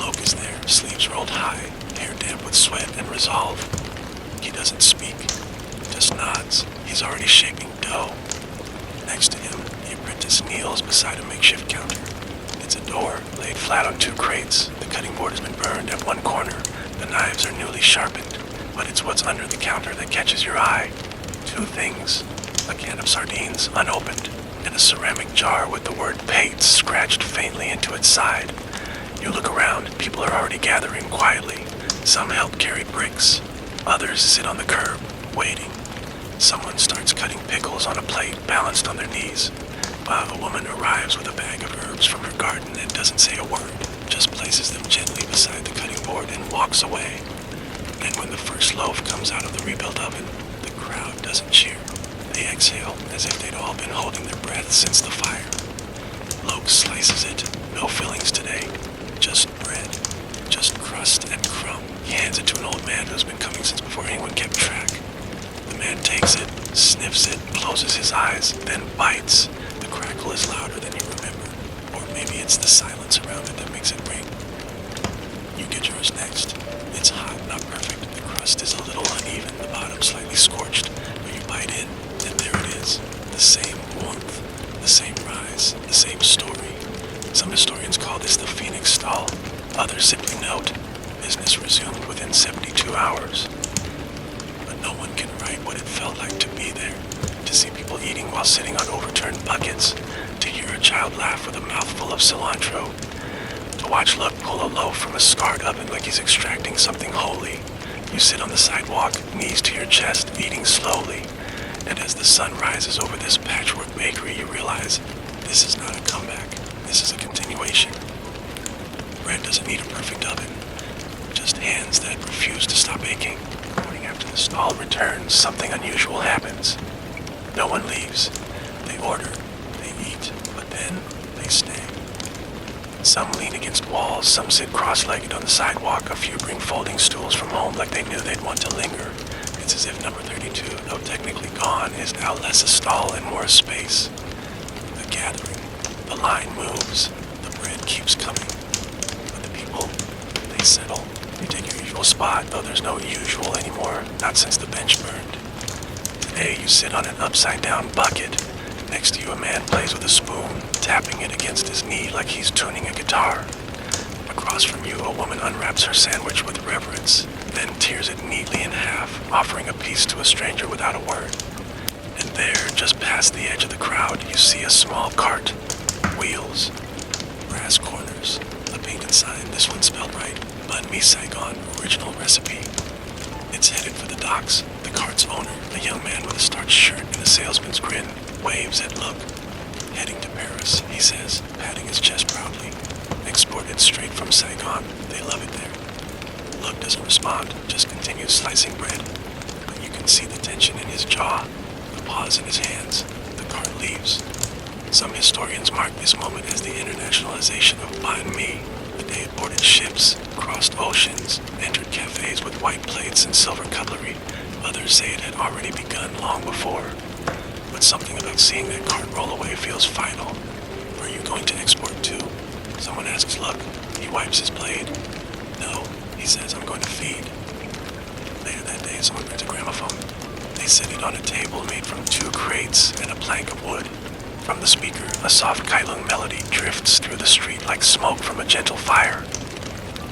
Loeb is there, sleeves rolled high, hair damp with sweat and resolve. He doesn't speak, just nods. He's already shaping dough. Next to him, the apprentice kneels beside a makeshift counter. It's a door, laid flat on 2 crates. The cutting board has been burned at one corner. The knives are newly sharpened, but it's what's under the counter that catches your eye. 2 things, a can of sardines unopened, and a ceramic jar with the word pate scratched faintly into its side. You look around, people are already gathering quietly. Some help carry bricks. Others sit on the curb, waiting. Someone starts cutting pickles on a plate balanced on their knees, while a woman arrives with a bag of herbs from her garden and doesn't say a word, just places them gently beside the cutting board and walks away. And when the first loaf comes out of the rebuilt oven, the crowd doesn't cheer. They exhale as if they'd all been holding their breath since the fire. Loeb slices it, no fillings today, just bread, just crust and crumb. He hands it to an old man who's been coming since before anyone kept track. The man takes it, sniffs it, closes his eyes, then bites. The crackle is louder than you remember, or maybe it's the silence around it that makes it ring. You get yours next. It's hot, not perfect. The crust is a little uneven, the bottom slightly scorched, but you bite in, and there it is. The same warmth, the same rise, the same story. Some historians call this the Phoenix stall. Others simply note, business resumed within 72 hours. But no one can write what it felt like to be there, to see people eating while sitting on overturned buckets, to hear a child laugh with a mouthful of cilantro, to watch Luck pull a loaf from a scarred oven like he's extracting something holy. You sit on the sidewalk, knees to your chest, eating slowly, and as the sun rises over this patchwork bakery, you realize this is not a comeback, this is a continuation. Bread doesn't need a perfect oven, just hands that refuse to stop aching. The morning after the stall returns, something unusual happens. No one leaves. They order, they eat, but then they stay. Some lean against walls, some sit cross-legged on the sidewalk, a few bring folding stools from home like they knew they'd want to linger. It's as if number 32, though technically gone, is now less a stall and more a space. A gathering. The line moves. The bread keeps coming. But the people, they settle. You take your usual spot, though there's no usual anymore, not since the bench burned. Today you sit on an upside-down bucket. Next to you a man plays with a spoon, tapping it against his knee like he's tuning a guitar. Across from you, a woman unwraps her sandwich with reverence, then tears it neatly in half, offering a piece to a stranger without a word. And past the edge of the crowd, you see a small cart. Wheels, brass corners, a painted sign, this one spelled right. Banh Mi Saigon, original recipe. It's headed for the docks. The cart's owner, a young man with a starched shirt and a salesman's grin, waves at Luck. Heading to Paris, he says, patting his chest proudly. Exported straight from Saigon. They love it there. Luck doesn't respond, just continues slicing bread. But you can see the tension in his jaw, the pause in his hands. The cart leaves. Some historians mark this moment as the internationalization of Banh Mi. The day it boarded ships, crossed oceans, entered cafes with white plates and silver cutlery. Others say it had already begun long before. But something about seeing that cart roll away feels final. Are you going to export too? Someone asks Luck. He wipes his blade. No, he says, I'm going to feed. Later that day, someone brings a gramophone. They set it on a table made from 2 crates and a plank of wood. From the speaker, a soft melody drifts through the street like smoke from a gentle fire.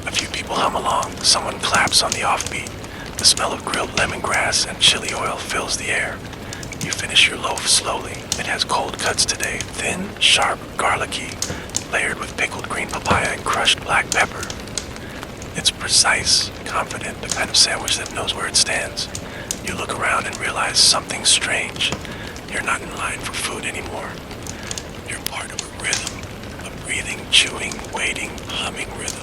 A few people hum along. Someone claps on the offbeat. The smell of grilled lemongrass and chili oil fills the air. You finish your loaf slowly. It has cold cuts today, thin, sharp, garlicky, layered with pickled green papaya and crushed black pepper. It's precise, confident, the kind of sandwich that knows where it stands. You look around and realize something strange. You're not in line for food anymore. You're part of a rhythm, a breathing, chewing, waiting, humming rhythm.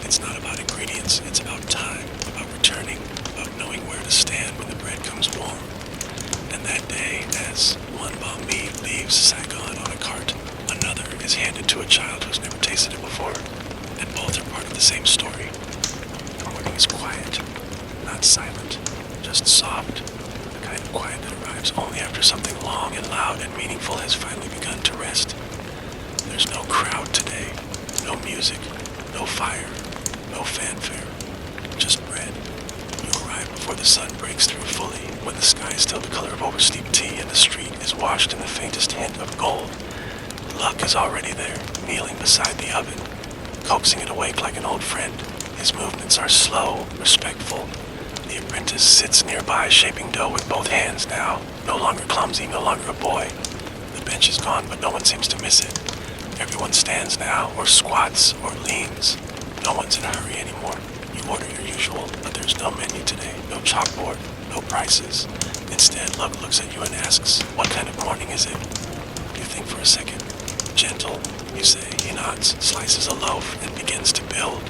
It's not about ingredients, it's about time, about returning, about knowing where to stand when the bread comes warm. And that day, as one Banh Mi leaves Saigon on a cart, another is handed to a child who's never tasted it before. And both are part of the same story. The morning is quiet, not silent, just soft. The kind of quiet that arrives only after something long and loud and meaningful has finally begun to rest. There's no crowd today, no music, no fire, no fanfare, just bread. You arrive before the sun breaks through fully, when the sky is still the color of oversteeped tea and the street is washed in the faintest hint of gold. Luck is already there, kneeling beside the oven, coaxing it awake like an old friend. His movements are slow, respectful. The apprentice sits nearby, shaping dough with both hands now, no longer clumsy, no longer a boy. The bench is gone, but no one seems to miss it. Everyone stands now, or squats, or leans. No one's in a hurry anymore. You order your usual, but there's no menu today, no chalkboard, no prices. Instead, Luck looks at you and asks, what kind of morning is it? You think for a second. Gentle, you say. He nods, slices a loaf, and begins to build.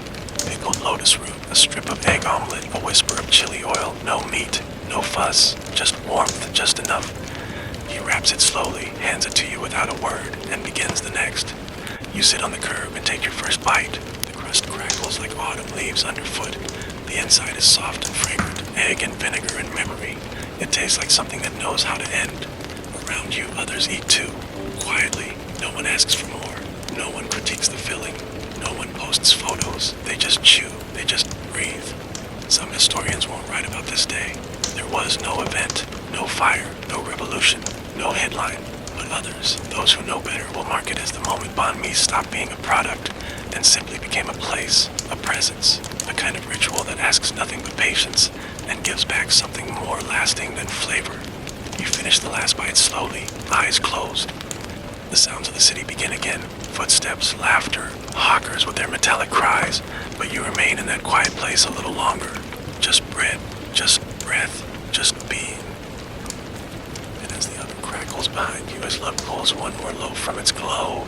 Pickled lotus root, a strip of egg omelet, a whisper of chili oil, no meat, no fuss, just warmth, just enough. He wraps it slowly, hands it to you without a word, and begins the next. You sit on the curb and take your first bite. The crust crackles like autumn leaves underfoot. The inside is soft and fragrant, egg and vinegar and memory. It tastes like something that knows how to end. Around you, others eat too. Quietly, no one asks for more. No one critiques the filling. No one posts photos. They just chew. They just breathe. Some historians won't write about this day. There was no event, no fire, no revolution, no headline. But others, those who know better, will mark it as the moment Banh Mi stopped being a product and simply became a place, a presence, a kind of ritual that asks nothing but patience and gives back something more lasting than flavor. You finish the last bite slowly, eyes closed. The sounds of the city begin again. Footsteps, laughter, hawkers with their metallic cries, but you remain in that quiet place a little longer. Just bread, just breath, just being. And as the oven crackles behind you, as love pulls one more loaf from its glow,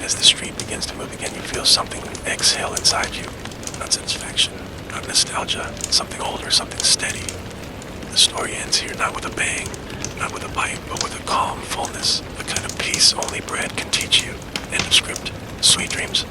as the street begins to move again, you feel something exhale inside you. Not satisfaction, not nostalgia, something older, something steady. The story ends here not with a bang, not with a bite, but with a calm fullness, the kind of peace only bread can teach you. End of script. Sweet dreams.